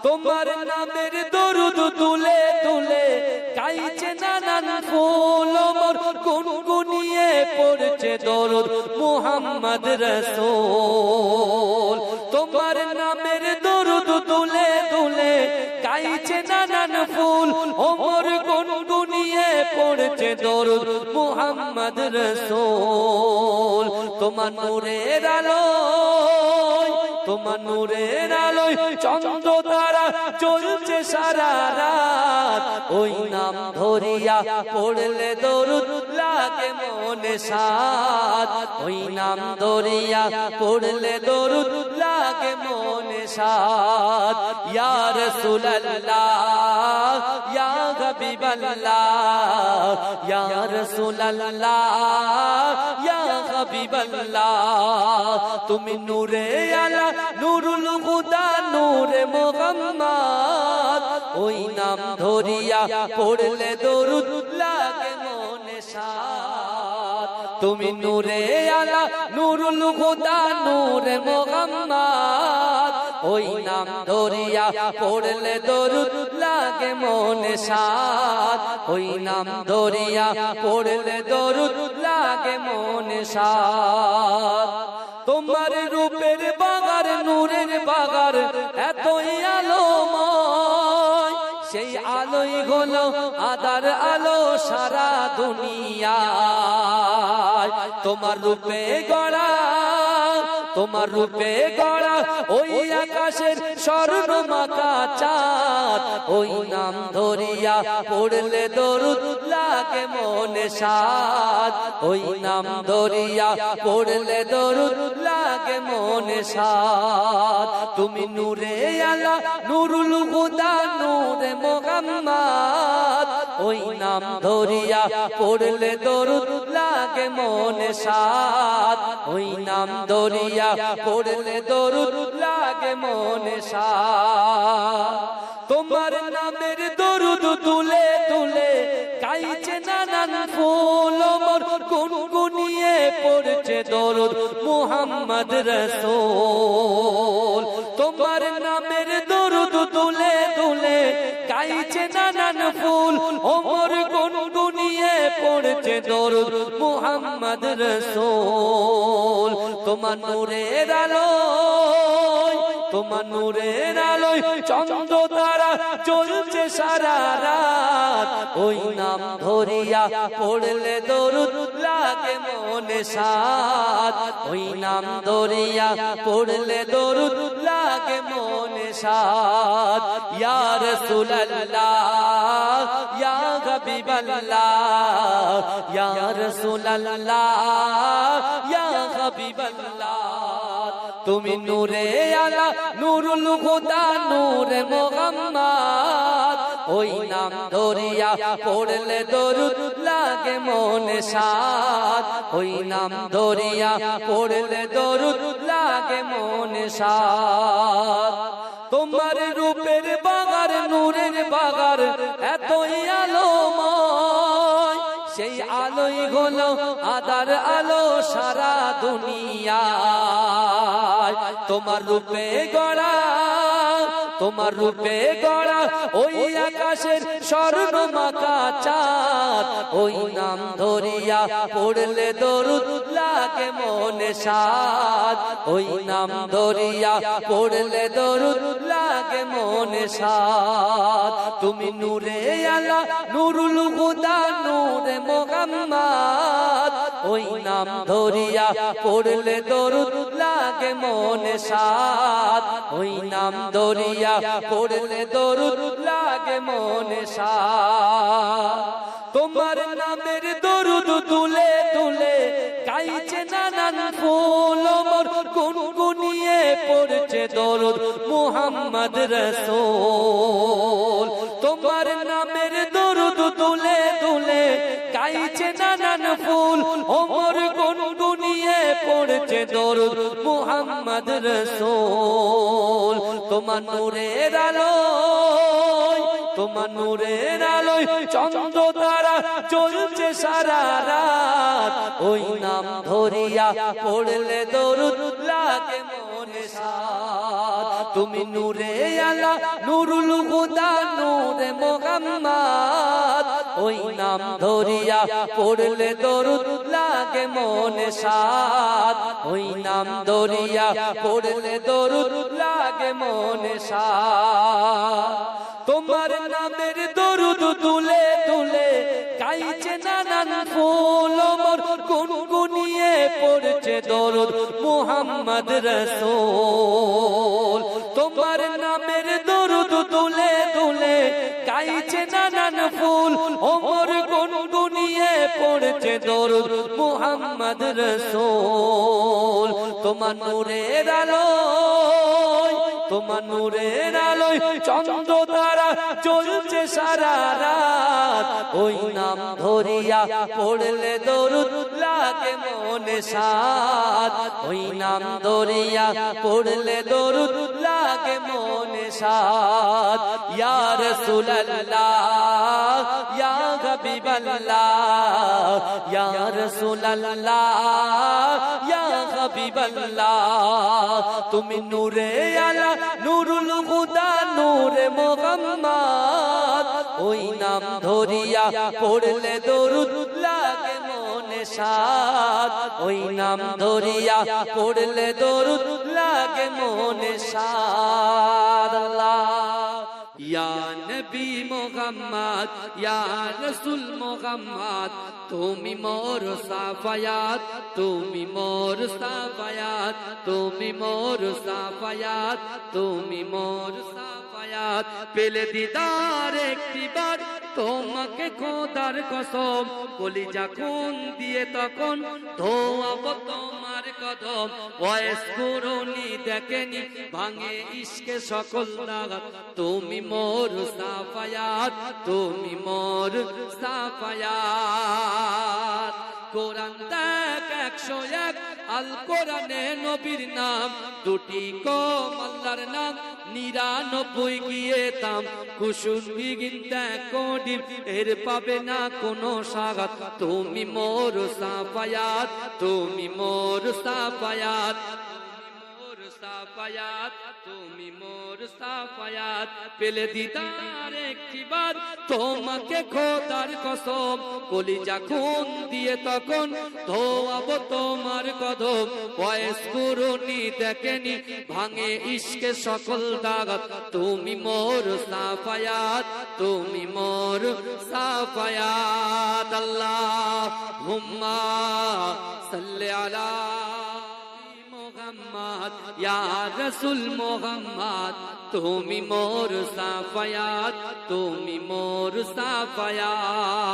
তোমার নামের দরুদ তুলে তুলে গাইছে নানান ফুল, মোর গুনগুনিয়ে পড়ছে দরুদ মুহাম্মদ রাসূল। তোমার নামের দরুদ তুলে তুলে গাইছে নানান ফুল, মোর গুনগুনিয়ে পড়ছে দরুদ মুহাম্মদ রাসূল। তোমার নূরের আলোয়, তোমার নূরের আলোয় চন্দ্র তারা চলছে সারা রাত, ওই নাম ধরিয়া পড়লে দরুদ লাগে মনে সাত। ওই নাম ধরিয়া পড়লে দরুদ লাগে মনে সাত। ইয়া রাসূলুল্লাহ ইয়া হাবিবাল্লাহ, ইয়া রাসূলুল্লাহ ইয়া হাবিবাল্লাহ। তুমি নূরে আলা নূরুল হুদা নূরে মুহাম্মদ, ওই নাম ধরিয়া পড়লে দরুদ লাগে মনে সাত। তুমি নূরে আলা নূরুল হুদা নূরে মুহাম্মদ, ওই নাম ধরিয়া পড়লে দরুদ লাগে মনে সাত। ওই নাম ধরিয়া পড়লে দরুদ লাগে মনে সাত। তোমার রূপের বাগার নূরের বাগার এতই আলোময়, সেই আলোই হলো আদার আলো সারা দুনিয়ায়। তোমার রূপে গড়া, তোমার রূপে গড়া ওই আকাশের স্বর্ণ মাখা চাঁদ, ওই নাম ধরিয়া পড়লে দরুদ লাগে মনে সাত। ওই নাম ধরিয়া পড়লে দরুদ লাগে মনে সাত। তুমি নূরে আলা নূরুল হুদা নূরে মুহাম্মদ, ওই নাম ধরিয়া পড়লে দরুদ লাগে মনে সাত। ওই নাম ধরিয়া পড়লে দরুদ লাগে মনে সাত। তোমার নামের দরুদ তুলে তুলে গাইছে নানান ফুল, মোর গুনগুনিয়ে পড়ছে দরুদ মুহাম্মদ রাসূল। তোমার নামের দরুদ তুলে তুলে গাইছে নানান ফুল, মোর গুনগুনিয়ে পড়ছে দরুদ মুহাম্মদ রাসূল। তোমার নূরের আলোয়, তোমার নূরের আলোয় চন্দ্র তারা চলছে সারা রাত, ওই নাম ধরিয়া পড়লে দরুদ লাগে মনে সাত। ওই নাম ধরিয়া পড়লে দরুদ লাগে মনে সাত। ইয়া রাসূলুল্লাহ ইয়া হাবিবাল্লাহ, ইয়া রাসূলুল্লাহ ইয়া হাবিবাল্লাহ। তুমি নূরে আলা নূরুল হুদা নূরে মুহাম্মদ, ওই নাম ধরিয়া পড়লে দরুদ লাগে মনে সাত। ওই নাম ধরিয়া পড়লে দরুদ লাগে মনে সাত। তোমার রূপের বাগার নূরের বাগার এতই আলোময়, সেই আলোই হলো আদার আলো সারা দুনিয়ায়। তোমার রূপে গড়া, তোমার রূপে গড়া ওই আকাশের স্বর্ণ মাখা চাঁদ, ওই নাম ধরিয়া পড়লে দরুদ লাগে মনে সাদ, ওই নাম ধরিয়া পড়লে দরুদ লাগে মনে সাদ। তুমি নূরে আলা নুরুল হুদা নূরে মুহাম্মদ, ওই নাম ধরিয়া পড়লে দরুদ লাগে মনে সাদ, ওই নাম ধরিয়া পড়লে দরুদ লাগে মনে সাদ। তোমার নামের দরুদ তুলে তুলে গাইছে নানান ফুল, মোর গুনগুনিয়ে পড়ছে দরুদ মুহাম্মদ রাসূল। তোমার নামের দরুদ তুলে তুলে গাইছে নানান ফুল, মোর গুনগুনিয়ে পড়ছে দরুদ মুহাম্মদ রাসূল। তোমার নূরের আলোয়, তোমার নূরের আলোয় চন্দ্র তারা জ্বলছে সারা রাত, ওই নাম ধরিয়া পড়লে দরুদ লাগে মনে সাদ। তুমি নূরে আলা নুরুল হুদা নূরে মুহাম্মদ, ওই নাম ধরিয়া পড়লে দরুদ লাগে মনে সাদ, ওই নাম ধরিয়া পড়লে দরুদ লাগে মনে সাদ। তোমার নামের দরুদ তুলে তুলে গাইছে নানান ফুল, মোর গুনগুনিয়ে পড়ছে দরুদ মুহাম্মদ রাসূল। তোমার নামের দরুদ তুলে তুলে গাইছে নানান ফুল, মোর গুনগুনিয়ে পড়ছে দরুদ মুহাম্মদ রাসূল। তোমার নূরের আলোয়, তোমার নূরের আলোয় চন্দ্র তারা জ্বলছে সারা রাত, ওই নাম ধরিয়া পড়লে দরুদ লাগে মনে সাদ, ওই নাম ধরিয়া পড়লে দরুদ লাগে মনে সাদ। ইয়া রাসূলুল্লাহ ইয়া হাবিবাল্লাহ, ইয়া রাসূলুল্লাহ ইয়া হাবিবাল্লাহ। তুমি নূরে আলা নুরুল হুদা নূরে মুহাম্মদ, ওই নাম ধরিয়া পড়লে দরুদ লাগে মনে সাদ, ওই নাম ধরিয়া পড়লে দরুদ লাগে মনে সাদ। আল্লাহ ইয়া নবী মুহাম্মদ ইয়া রাসূল মুহাম্মদ, তুমি মোর সাফায়াত, তুমি মোর সাফায়াত, তুমি মোর সাফায়াত, তুমি মোর সাফায়াত। পেলে দিদার একটিবার তোমাকে খোদার কসম, কলিজা খুন দিয়ে তখন ধোয়াব তোমার কদম। বয়স পুরনি দেখেনি ভাঙে ইশকে সকল দাগাত, তুমি মোর সাফায়াত, তুমি মোর সাফায়াত। কোরআন দেখ 101 আল কোরআনে নবীর নাম, দুটি কম আল্লাহর নাম 99 গিয়ে তাম। কুসুম গিনতে কোডি এর পাবে না কোনো সাগাত, তুমি মোর সাফায়াত, তুমি মোর সাফায়াত, মোর সাফায়াত, তুমি মোর সাফায়াত। পেলে দিদার একটিবার তোমাকে খোদার কসম, কলিজা খুন দিয়ে তখন ধোয়াব তোমার কদম। বয়স পুরনি দেখেনি ভাঙে ইশকে সকল দাগাত, তুমি মোর সাফায়াত, তুমি মোর সাফায়াত। আল্লাহুম্মা সাল্লি আলা মুহাম্মদ ইয়া রাসূল মুহাম্মদ, তুমি মোর সাফায়াত, তুমি মোর সাফায়াত।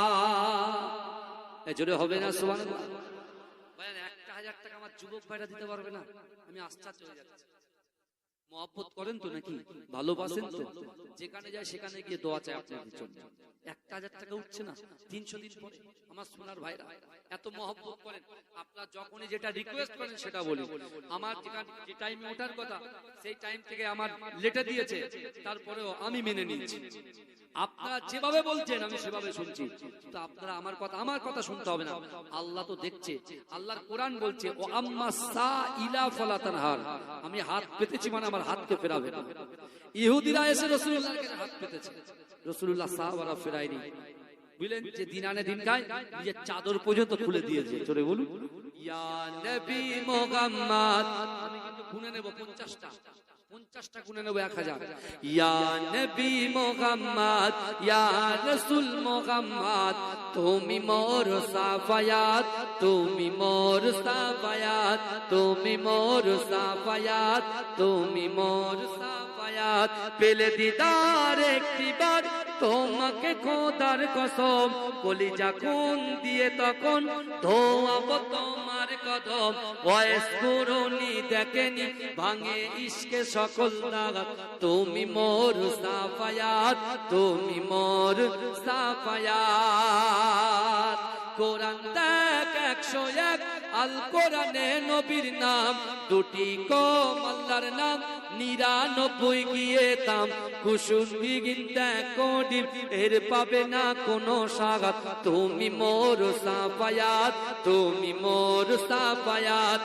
জোরে হবে না সুবহানাল্লাহ? ভাই 1000 টাকা আমার যুবক ভাইরা দিতে পারবে না? আমি আশ্চর্য হয়ে যাচ্ছি। মহব্বত করেন তো নাকি? ভালোবাসেন তো? যেখানে যায় সেখানে গিয়ে দোয়া চাই আপনাদের জন্য। 1000 টাকা উঠছে না 300 দিন পরে। আমার সোনার ভাইরা এত মহব্বত করেন, আপনারা যখনই যেটা রিকোয়েস্ট করেন সেটা বলি। আমার যে টাইমে ওঠার কথা সেই টাইম থেকে আমার লেটে দিয়েছে, তারপরেও আমি মেনে নিয়েছি। আপনারা যেভাবে বলছেন আমি সেভাবে শুনছি, তো আপনারা আমার কথা শুনতে হবে না, আল্লাহ তো দেখছে। আল্লাহর কোরআন বলছে ও আম্মা সাইলা ফালা তানহার, আমি হাত পেতেছি মানে আমার হাতকে ফেরাবে না। ইহুদিরা এসে রাসূলুল্লাহর কাছে হাত পেতেছে, রাসূলুল্লাহ সাহাবারা ফেরায়নি। বুঝলেন যে দিন আনে দিন খায়, নিজের চাদর পর্যন্ত খুলে দিয়েছে। চলে বলুন ইয়া নবী মুহাম্মদ, আমি কিন্তু গুনে নেব 50টা গুনে নেব 1000। ইয়া নবী মুহাম্মদ, ইয়া রাসূল মুহাম্মদ, তুমি মোর সাফায়াত, তুমি মোর সাফায়াত, তুমি মোর সাফায়াত, তুমি মোর সাফায়াত। পেলে দিদার একটিবার তোমাকে খোদার কসম, কলিজা খুন দিয়ে তখন ধোয়াবো তোমার কদম। বয়স পুরনি দেখেনি ভাঙে ইশকে সকল দাগ, তুমি মোর সাফায়াত, তুমি মোর সাফায়াত। কোরআন দেখ 101, আল কোরআনে নবীর নাম, দুটি কম আল্লাহর নাম, 99 গিয়ে তাম। কুসুমি গিন্দা কোডিম এর পাবে না কোনো সাগাত, তুমি মোর সাফায়াত, তুমি মোর সাফায়াত,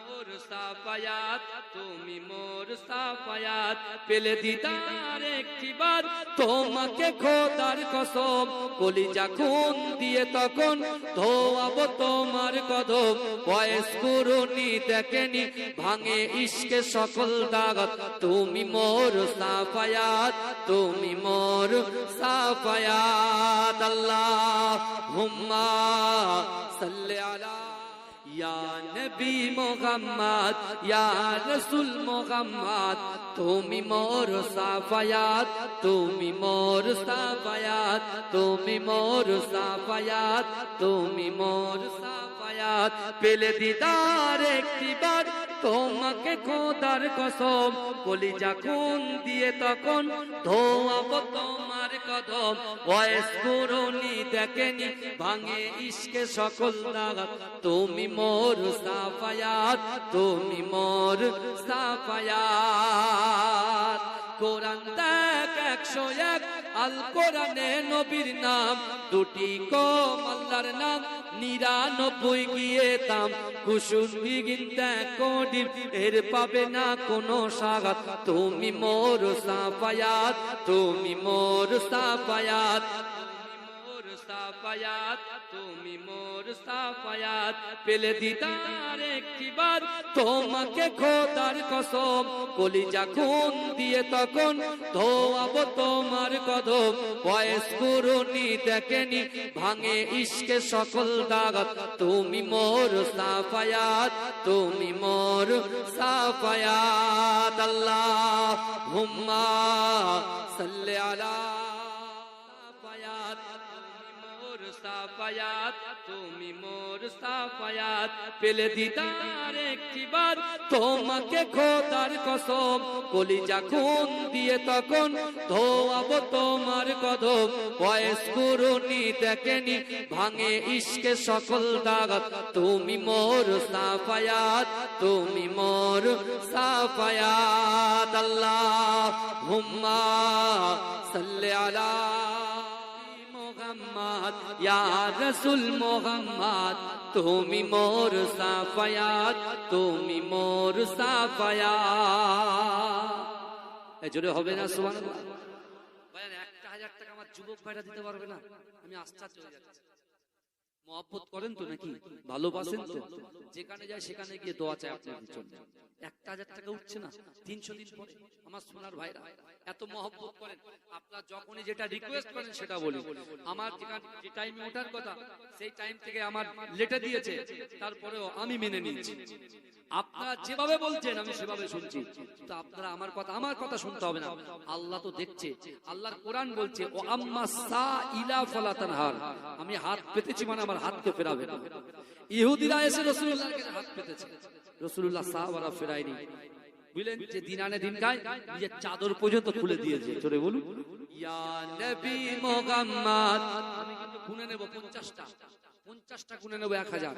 মোর সাফায়াত, তুমি মোর সাফায়াত। পেলে দিদার একটিবার তোমাকে খোদার কসম, কলিজা খুন দিয়ে তখন ধোয়াবো তোমার কদম। বয়স পুরনি দেখেনি ভাঙে ইশকে সকল দাগ, তুমি মোর সাফায়াত, তুমি মোর সাফায়াত। আল্লাহুম্মা সাল্লি আলা ইয়া নবী মুহাম্মদ, ইয়া রাসূল মুহাম্মদ, তুমি মোর সাফায়াত, তুমি মোর সাফায়াত, তুমি মোর সাফায়াত, তুমি মোর সাফায়াত। পেলে দিদার একটিবার তোমাকে খোদার কসম, কলিজা খুন দিয়ে তখন ধোয়াবো তোমার কদম। বয়স পুরনি দেখেনি ভাঙে ইশকে সকল দাগ, তুমি মোর সাফায়াত, তুমি মোর সাফায়াত। কোরআন দেখ 101, আল কোরআনে নবীর নাম, দুটি কম আল্লাহর নাম, 99 গিয়ে তাম। কুসুমি গিন্দা কোডিম এর পাবে না কোনো সাগাত, তুমি মোর সাফায়াত, তুমি মোর সাফায়াত, মোর সাফায়াত, তুমি মোর সাফায়াত। পেলে দিদার একটিবার তোমাকে খোদার কসম, কলিজা খুন দিয়ে তখন ধোয়াবো তোমার কদম। বয়স পুরনি দেখেনি ভাঙে ইশকে সকল দাগ, তুমি মোর সাফায়াত, তুমি মোর সাফায়াত। আল্লাহুম্মা সাল্লি আলা সাফায়াত, সাফায়াত, তুমি মোর সাফায়াত। পেলে দিদার একটিবার তোমাকে খোদার কসম, কলিজা খুন দিয়ে তখন ধোয়াবো তোমার কদম। বয়স পুরনি দেখেনি ভাঙে ইশকে সকল দাগ, তুমি মোর সাফায়াত, তুমি মোর সাফায়াত। আল্লাহুম্মা সাল্লি আলা মুহাম্মদ, ইয়া রাসূল মুহাম্মদ, তুমি মোর সাফায়াত, তুমি মোর সাফায়াত। এই জোরে হবে না সুবহানাল্লাহ? ভাই 1000 টাকা আমার যুবক ভাইরা দিতে পারবে না? আমি আশ্চর্য হয়ে যাচ্ছি। মহব্বত করেন তো নাকি? ভালোবাসেন তো? যেখানে যায় সেখানে গিয়ে দোয়া চাই আপনাদের জন্য। 1000 টাকা উঠছে না 300 দিন পরে। আমার সোনার ভাইরা এত মহব্বত করেন, আপনারা যখনই যেটা রিকোয়েস্ট করেন সেটা বলি। আমার যে টাইমে ওঠার কথা সেই টাইম থেকে আমার লেটে দিয়েছে, তারপরেও আমি মেনে নিয়েছি। আপনারা যেভাবে বলছেন আমি সেভাবে শুনছি, তো আপনারা আমার কথা শুনতে হবে না, আল্লাহ তো দেখছে। আল্লাহর কোরআন বলছে ও আম্মা সাইলা ফালা তানহার, আমি হাত পেতেছি মানে আমার হাতকে ফেরাবে না। ইহুদিরা এসে রাসূলুল্লাহর কাছে হাত পেতেছে, রাসূলুল্লাহ সাহাবারা ফেরায়নি। বুঝলেন যে দিন আনে দিন খায়, নিজের চাদর পর্যন্ত খুলে দিয়েছে। চলে বলুন ইয়া নবী মুহাম্মদ, আমি কিন্তু গুনে নেব 50টা 50টা গুনে নেব 1000।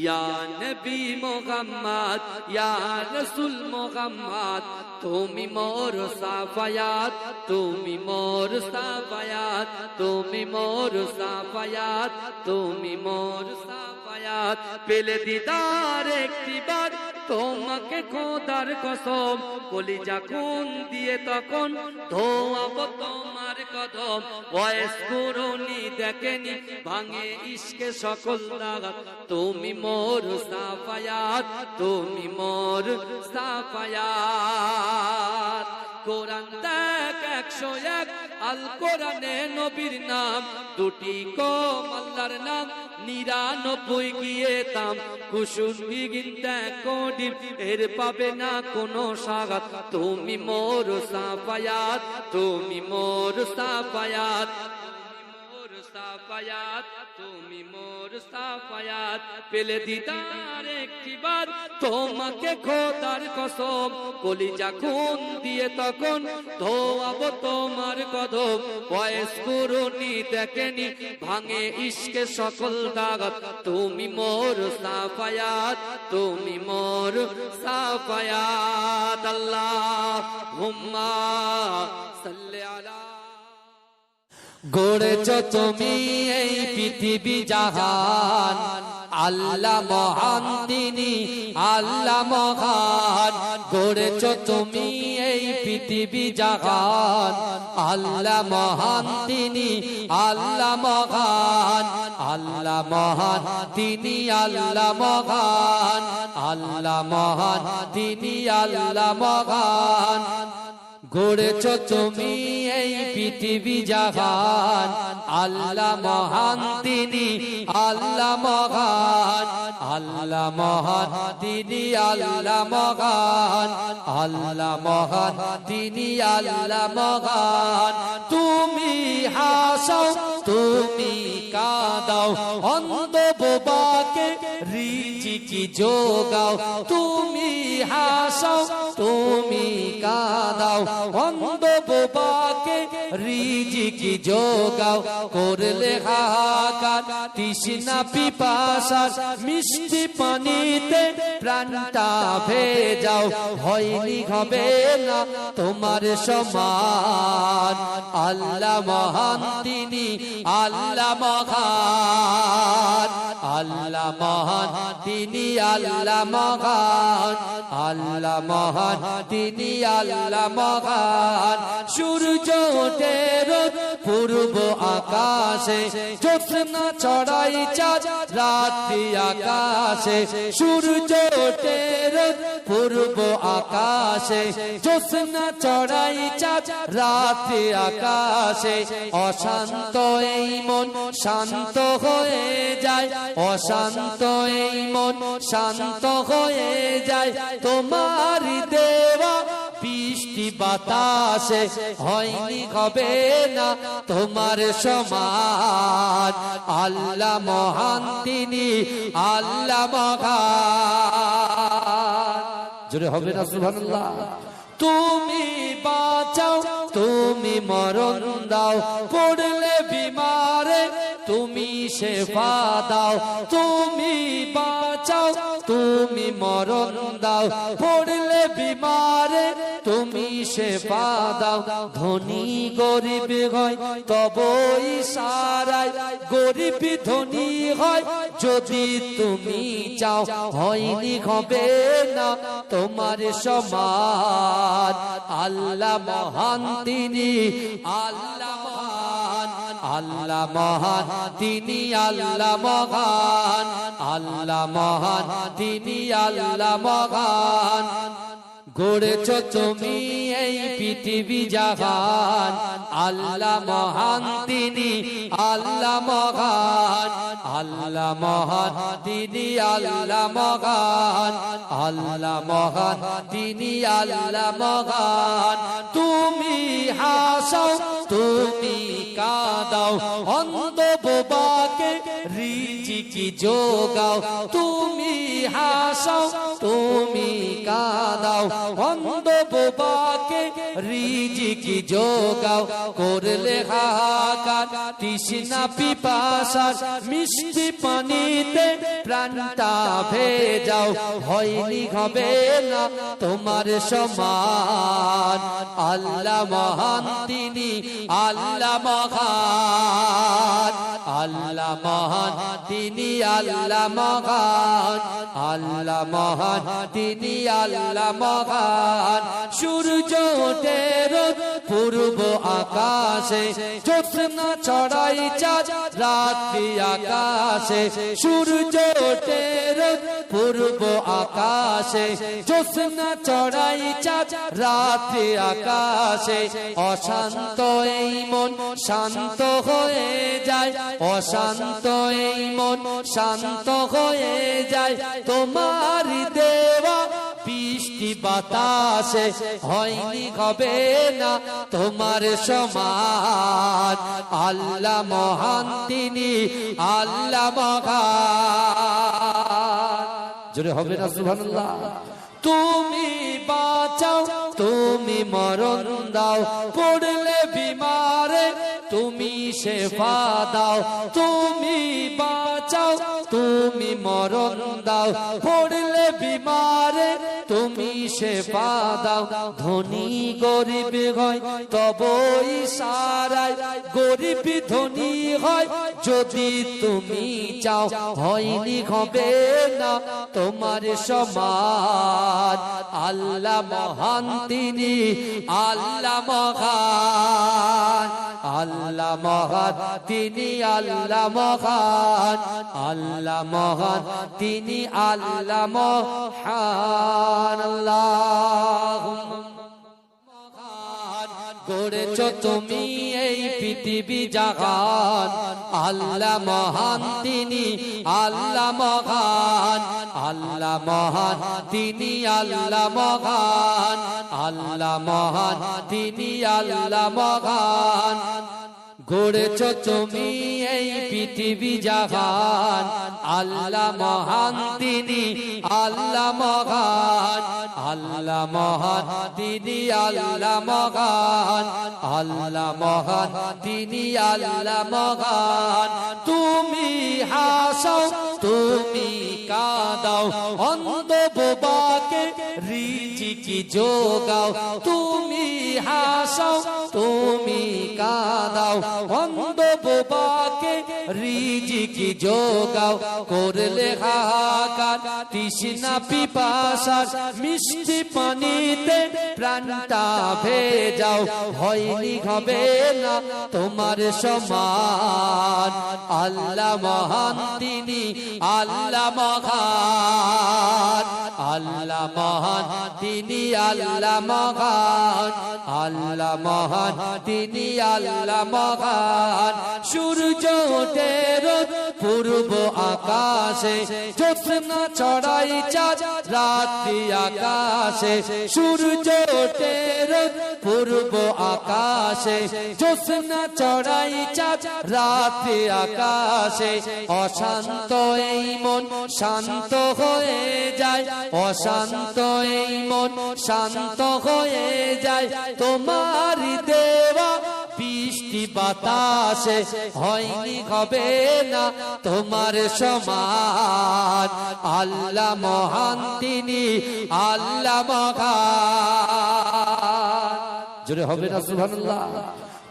ইয়া নবী মুহাম্মদ ইয়া রাসূল মুহাম্মদ তুমি মোর সাফায়াত, তুমি মোর সাফায়াত, তুমি মোর সাফায়াত, তুমি মোর সাফায়াত। পেলে দিদার একটিবার তোমাকে খোদার কসম, কলিজা খুন দিয়ে তখন ধোয়াব তোমার কদম। বয়স করুনি দেখেনি ভাঙে ইশকে সকল দাগাত, তুমি মোর সাফায়াত, তুমি মোর সাফায়াত। কোরআন দেখ 101 আল কোরআনে নবীর নাম, দুটি কম আল্লাহর নাম 99 গিয়ে তাম। কুসুম বিগিন দেখো ডিপ এর পাবে না কোনো সাগাত, তুমি মোর সাফায়াত, তুমি মোর সাফায়াত, সাফায়াত, তুমি মোর সাফায়াত। পেলে দিদার একটিবার তোমাকে খোদার কসম, কলিজা খুন দিয়ে তখন ধোয়াব তোমার কদম। বয়স করুনি দেখেনি ভাঙে ইশকে সকল দাগাত, তুমি মোর সাফায়াত, তুমি মোর সাফায়াত। আল্লাহুম্মা সাল্লি আলা। গড়েছ তুমি এই পৃথিবী জাহান, আল্লাহ মহান তিনি, আল্লাহ মহান। গড়েছ তুমি এই পৃথিবী জাহান, আল্লাহ মহান তিনি, আল্লাহ মহান। আল্লাহ মহান তিনি, আল্লাহ মহান, আল্লাহ মহান তিনি, আল্লাহ মহান। গড়েছ তুমি এই পৃথিবী জাহান, আল্লাহ মহান তিনি, আল্লাহ মহান। আল্লাহ মহান তিনি, আল্লাহ মহান, আল্লাহ মহান তিনি, আল্লাহ মহান। তুমি হাসাও, তুমি কাঁদাও, অন্ধ বোবাকে রিজিকি যোগাও। তুমি হাসাও, তুমি কাঁদাও, অন্ধ বোবাকে রিজিকি যোগাও। করলে হাহাকার তৃষ্ণা পিপাসার, মিষ্টি পানিতে প্রাণটা ভেজাও। হয়নি হবে না তোমার সমান, আল্লাহ মহান তিনি, আল্লাহ মহান। আল্লাহ মহান তিনি, আল্লাহ মহান, আল্লাহ মহান তিনি, আল্লাহ মহান। সূর্য ওঠে রোজ পূর্ব আকাশে, জ্যোৎস্না ছড়াই চাঁদ রাত্রি আকাশে। সূর্য ওঠে রোজ পূর্ব আকাশে, জ্যোৎস্না ছড়াই চাঁদ রাত্রি আকাশে। অশান্ত এই মন শান্ত হয়ে যায়, অশান্ত এই মন শান্ত হয়ে যায়। তোমার দেওয়া বৃষ্টি বাতাসে হয়নি হবে না তোমার সমান, আল্লাহ মহান তিনি, আল্লাহ মহান। জোরে হবে না সুবহানাল্লাহ। তুমি বাঁচাও, তুমি মরণ দাও, পড়লে বিমারে তুমি শেফা দাও। তুমি বাঁচাও, তুমি মরণ দাও, পড়লে বিমারে তুমি শেফা দাও। ধনী গরিব হয় তব ইশারায়, গরিব ধনী হয় যদি তুমি চাও। হয়নি হবে না তোমার সমান, আল্লাহ মহান তিনি, আল্লাহ মহান। আল্লাহ মহান তিনি, আল্লাহ মহান, আল্লাহ মহান তিনি, আল্লাহ মহান। গড়েছ তুমি এই পৃথিবী জাহান, আল্লাহ মহান তিনি, আল্লাহ মহান। আল্লাহ মহান তিনি, আল্লাহ মহান, আল্লাহ মহান তিনি, আল্লাহ মহান। তুমি হাসাও, তুমি কাঁদাও, অন্ধ বোবাকে রিজিকি যোগাও। তুমি হাসাও, তুমি কাঁদাও, অন্ধ বোবাকে রিজিকি যোগাও করলে হাহাকার তৃষ্ণা পিপাসার মিষ্টি পানিতে প্রাণটা ভেজাও হয়নি হবে না তোমার সমান আল্লাহ মহান তিনি আল্লাহ মহান আল্লাহ মহান তিনি আল্লাহ মহান আল্লাহ মহান তিনি আল্লাহ মহান সূর্য ওঠে রোজ পূর্ব আকাশে জ্যোৎস্না ছড়াই চাঁদ রাত্রি আকাশে সূর্য ওঠে রোজ পূর্ব আকাশে জ্যোৎস্না ছড়াই চাঁদ রাত্রি আকাশে অশান্ত এই মন শান্ত হয়ে যায় অশান্ত এই মন শান্ত হয়ে যায় তোমার দেওয়া বৃষ্টি বাতাসে হয়নি হবে না তোমার সমান আল্লাহ মহান তিনি আল্লাহ মহান জোরে হবে না সুবহানাল্লাহ তুমি বাঁচাও তুমি মরণ দাও পড়লে বিমারে তুমি শেফা দাও তুমি বাঁচাও তুমি মরণ দাও পড়লে বিমারে তুমি শেফা দাও ধনী গরিব হয় তবই সারায় গরিব ধনী হয় যদি তুমি চাও হয়নি হবে না তোমার সমান আল্লাহ মহান তিনি আল্লাহ মহান আল্লাহ মহান তিনি আল্লাহ মহান আল্লাহ মহান তিনি আল্লাহ মহান আল্লাহুম্মা গড়েছ তুমি এই পৃথিবী জাহান আল্লাহ মহান তিনি আল্লাহ মহান আল্লাহ মহান তিনি আল্লাহ মহান আল্লাহ মহান তিনি আল্লাহ মহান গড়েছ তুমি এই পৃথিবী জাহান আল্লাহ মহান তিনি আল্লাহ মহান আল্লাহ মহান তিনি আল্লাহ মহান আল্লাহ মহান তিনি আল্লাহ মহান তুমি হাসাও তুমি কাঁদাও অন্ধ বোবাকে রিজিকি যোগাও তুমি হাসাও তুমি কাঁদাও অন্ধ বোবাকে রিজিকি যোগাও করলে হাহাকার তৃষ্ণা পিপাসার মিষ্টি পানিতে প্রাণটা ভেজাও হয়নি হবে না তোমার সমান আল্লাহ মহান তিনি আল্লাহ মহান আল্লাহ মহান তিনি আল্লাহ মহান আল্লাহ মহান তিনি আল্লাহ মহান সূর্য ওঠে রোজ পূর্ব আকাশে জ্যোৎস্না ছড়াই চাঁদ রাত্রি আকাশে সূর্য ওঠে রোজ পূর্ব আকাশে জ্যোৎস্না ছড়াই চাঁদ রাত্রি আকাশে অশান্ত এই মন শান্ত হয়ে যায় অশান্ত এই মন শান্ত হয়ে যায় তোমার দেওয়া বৃষ্টি বাতাসে হয়নি হবে না তোমার সমান আল্লাহ মহান তিনি আল্লাহ মহান জোরে হবে না সুবহানাল্লাহ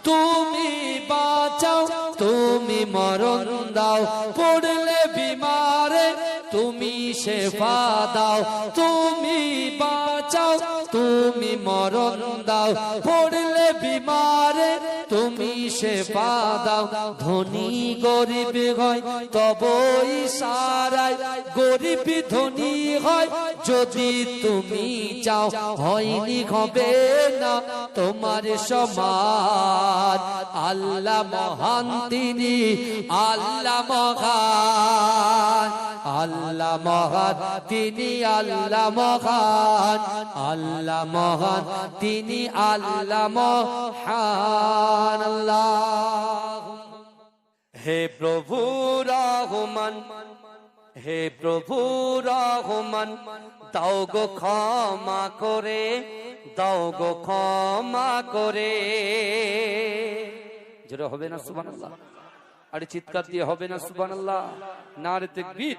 তুমি বাঁচাও তুমি মরণ দাও পড়লে বিমারে তুমি শেফা দাও তুমি বাঁচাও তুমি মরণ দাও পড়লে বিমারে তুমি শেফা দাও ধনী গরিব হয় তবই সারায় গরিব ধনী হয় যদি তুমি চাও হয়নি হবে না তোমার সমান আল্লাহ মহান তিনি আল্লাহ মহান আল্লাহ মহান তিনি আল্লাহ মহান আল্লাহ মহান তিনি আল্লাহ মহান আল্লাহ হে প্রভু রহমান হে প্রভু রহমান দাও গো ক্ষমা করে দাও গো ক্ষমা করে। যেটা হবে না সুবহানাল্লাহ, আরে চিৎকার দিয়ে হবে না সুবহানাল্লাহ, নারে তাকবীর।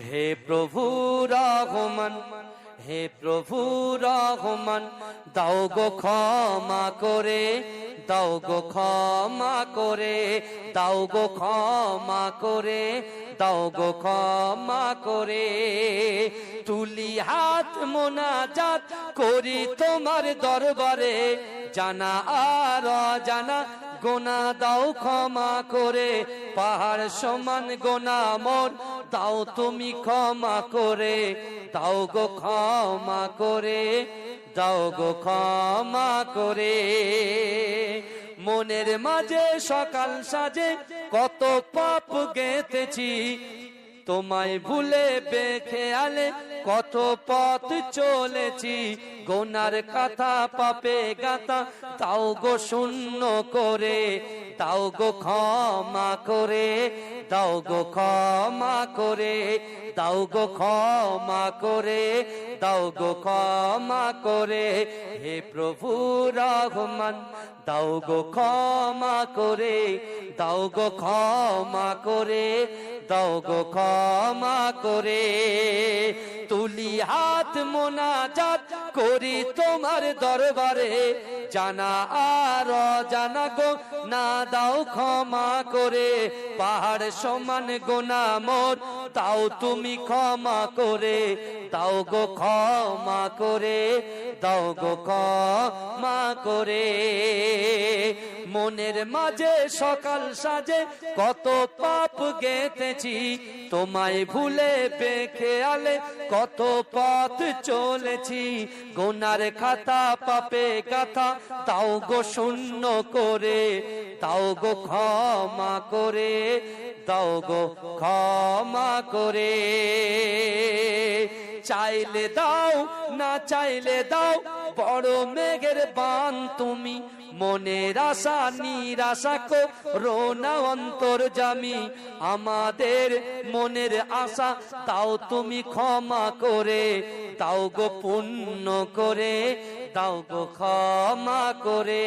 হে প্রভু রহমান, হে প্রভু রহমান, দাও গো ক্ষমা করে, দাও গো ক্ষমা করে, দাও গো ক্ষমা করে, দাও গো ক্ষমা করে। তুলি হাত মোনাজাত করি তোমার দরবারে, জানা আর অজানা গোনা দাও ক্ষমা করে। পাহাড় সমান গোনা মোর দাও তুমি ক্ষমা করে, দাও গো ক্ষমা করে, দাও গো ক্ষমা করে। মনের মাঝে সকাল সাজে কত পাপ গেঁথেছি, তোমায় ভুলে বেখেয়ালে কত পথ চলেছি। গোনার কথা পাপে গাতা তাও গো শূন্য করে, দাও গো ক্ষমা করে, দাও গো ক্ষমা করে, দাও গো ক্ষমা করে, দাও গো ক্ষমা করে। হে প্রভু রহমান, দাও গো ক্ষমা করে, দাও গো ক্ষমা করে, দাও গো ক্ষমা করে। তুলি হাত মোনাজাত করি তোমার দরবারে, জানা আর অজানা গো না দাও ক্ষমা করে। পাহাড় সমান গোনা মোর তাও তুমি ক্ষমা করে, দাও গো ক্ষমা করে, দাও গো ক্ষমা করে। মনের মাঝে সকাল সাজে কত পাপ গেঁথেছি, তোমায় ভুলে বেখেয়ালে কত পথ চলেছি। গোনার খাতা পাপে গাথা তাও গো শূন্য করে, দাও গো ক্ষমা করে, দাও গো ক্ষমা করে। চাইলে দাও না চাইলে দাও, বড় মেঘের বান তুমি, মনের আশা নিরাশা করো না অন্তর্যামী। আমাদের মনের আশা তাও তুমি ক্ষমা করে, দাও গো পুণ্য করে, দাও গো ক্ষমা করে।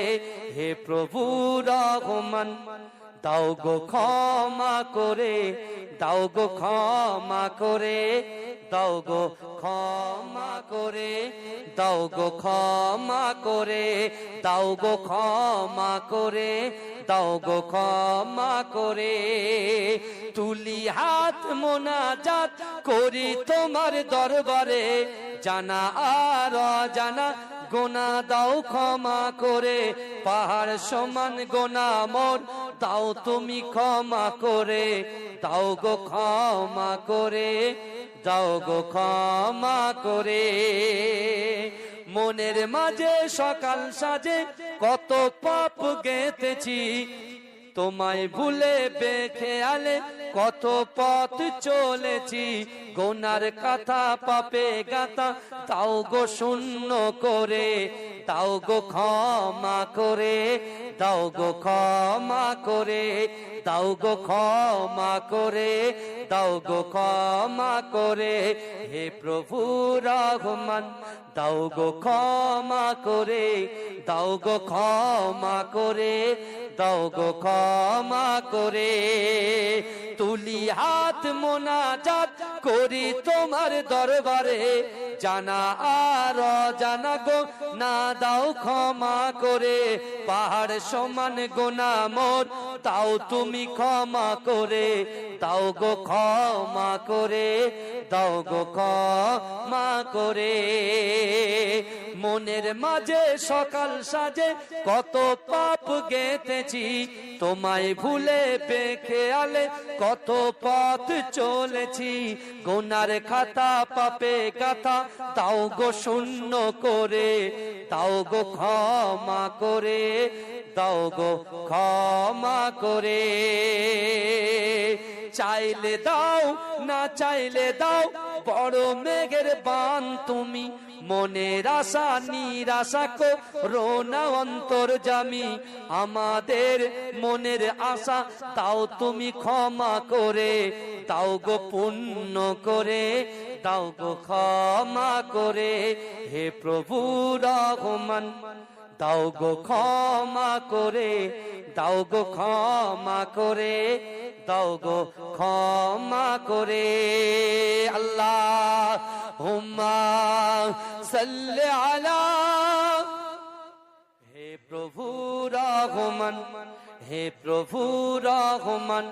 হে প্রভু রহমান, দাও গো ক্ষমা করে, দাও গো ক্ষমা করে, দাও গো ক্ষমা করে, দাও গো ক্ষমা করে, দাও গো ক্ষমা করে, দাও গো ক্ষমা করে। তুলি হাত মোনাজাত করি তোমার দরবারে, জানা আর অজানা গোনা দাও ক্ষমা করে। পাহাড় সমান গোনা মোর দাও তুমি ক্ষমা করে, দাও গো ক্ষমা করে, দাও গো ক্ষমা করে। মনের মাঝে সকাল সাজে কত পাপ গেঁথেছি, তোমায় ভুলে বেখেয়ালে কত পথ চলেছি। গোনার কথা পাপে গাতা তাও গো শূন্য করে, দাও গো ক্ষমা করে, দাও গো ক্ষমা করে, দাও গো ক্ষমা করে, দাও গো ক্ষমা করে। হে প্রভু রহমান, দাও গো ক্ষমা করে, দাও গো ক্ষমা করে, দাও গো ক্ষমা করে। তুলি হাত মোনাজাত করি তোমার দরবারে, জানা আর অজানা গো না দাও ক্ষমা করে। পাহাড় সমান গোনা মোর তাও তুমি ক্ষমা করে, দাও গো ক্ষমা করে, দাও গো ক্ষমা করে। মনের মাঝে সকাল সাজে কত পাপ গেঁথেছি, তোমায় ভুলে বেখেয়ালে কত পথ চলেছি। গোনার খাতা পাপে গাথা তাও গো শূন্য করে, দাও গো ক্ষমা করে, দাও গো ক্ষমা করে। চাইলে দাও না চাইলে দাও, বড় মেঘের বান তুমি, মনের আশা নিরাশা করো না অন্তর্যামী। আমাদের মনের আশা তাও তুমি ক্ষমা করে, দাও গো পুণ্য করে, দাও গো ক্ষমা করে, হে প্রভু রহমান দাও গো ক্ষমা করে, দাও গো ক্ষমা করে, দাও গো ক্ষমা করে। আল্লাহুম্মা সাল্লি আলা, হে প্রভু রহমান, হে প্রভু রহমান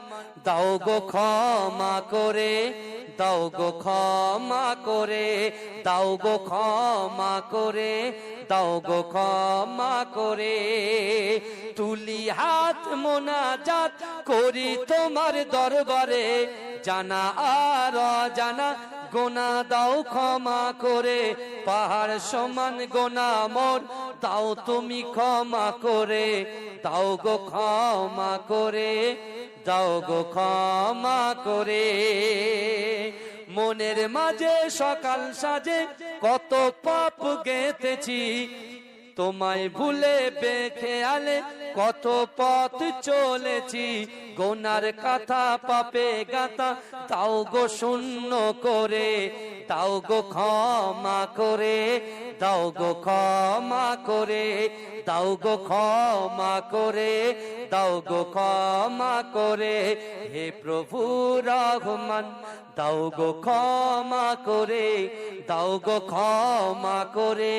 দাও গো ক্ষমা করে, দাও গো ক্ষমা করে, দাও গো ক্ষমা করে, দাও গো ক্ষমা করে। তুলি হাত মোনাজাত করি তোমার দরবারে, জানা আর অজানা গোনা দাও ক্ষমা করে, পাহাড় সমান গোনা মোর দাও তুমি ক্ষমা করে, দাও গো ক্ষমা করে, দাও গো ক্ষমা করে। মনের মাঝে সকাল সাজে কত পাপ গেঁথেছি, তোমায় ভুলে বেখেয়ালে কত পথ চলেছি, গোনার কথা পাপে গাতা তাও গো শূন্য করে, দাও গো ক্ষমা করে, দাও গো ক্ষমা করে, দাও গো ক্ষমা করে, দাও গো ক্ষমা করে। হে প্রভু রহমান দাও গো ক্ষমা করে, দাও গো ক্ষমা করে,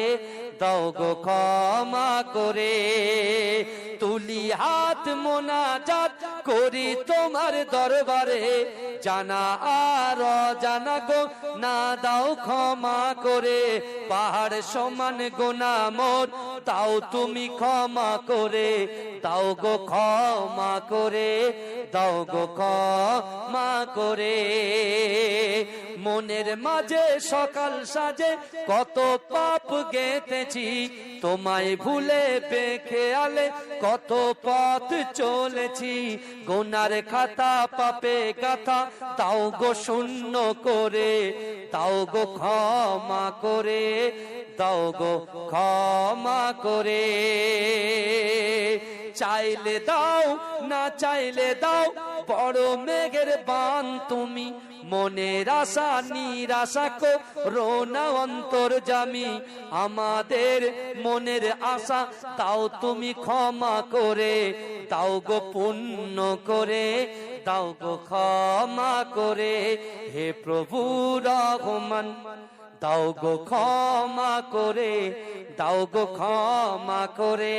দাও গো ক্ষমা করে। তুলি হাত মোনাজাত করি তোমার দরবারে, জানা আর অজানা গো না দাও ক্ষমা করে, পাহাড় সমান গোনা মোর তাও তুমি ক্ষমা করে, দাও গো ক্ষমা করে, দাও গো ক্ষমা করে। মনের মাঝে সকাল সাজে কত পাপ গেঁথেছি, তোমায় ভুলে বেখেয়ালে কত পথ চলেছি, গোনার খাতা পাপে গাথা তাও গো শূন্য করে, দাও গো ক্ষমা করে, দাও গো ক্ষমা করে। চাইলে দাও না চাইলে দাও, বড় মেঘের বান তুমি, মনের আশা নিরাশা করো না অন্তর্যামী, আমাদের মনের আশা তাও তুমি ক্ষমা করে, দাও গো পুণ্য করে, দাও গো ক্ষমা করে। হে প্রভু রহমান দাও গো ক্ষমা করে, দাও গো ক্ষমা করে,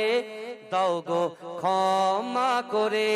দাও গো ক্ষমা করে।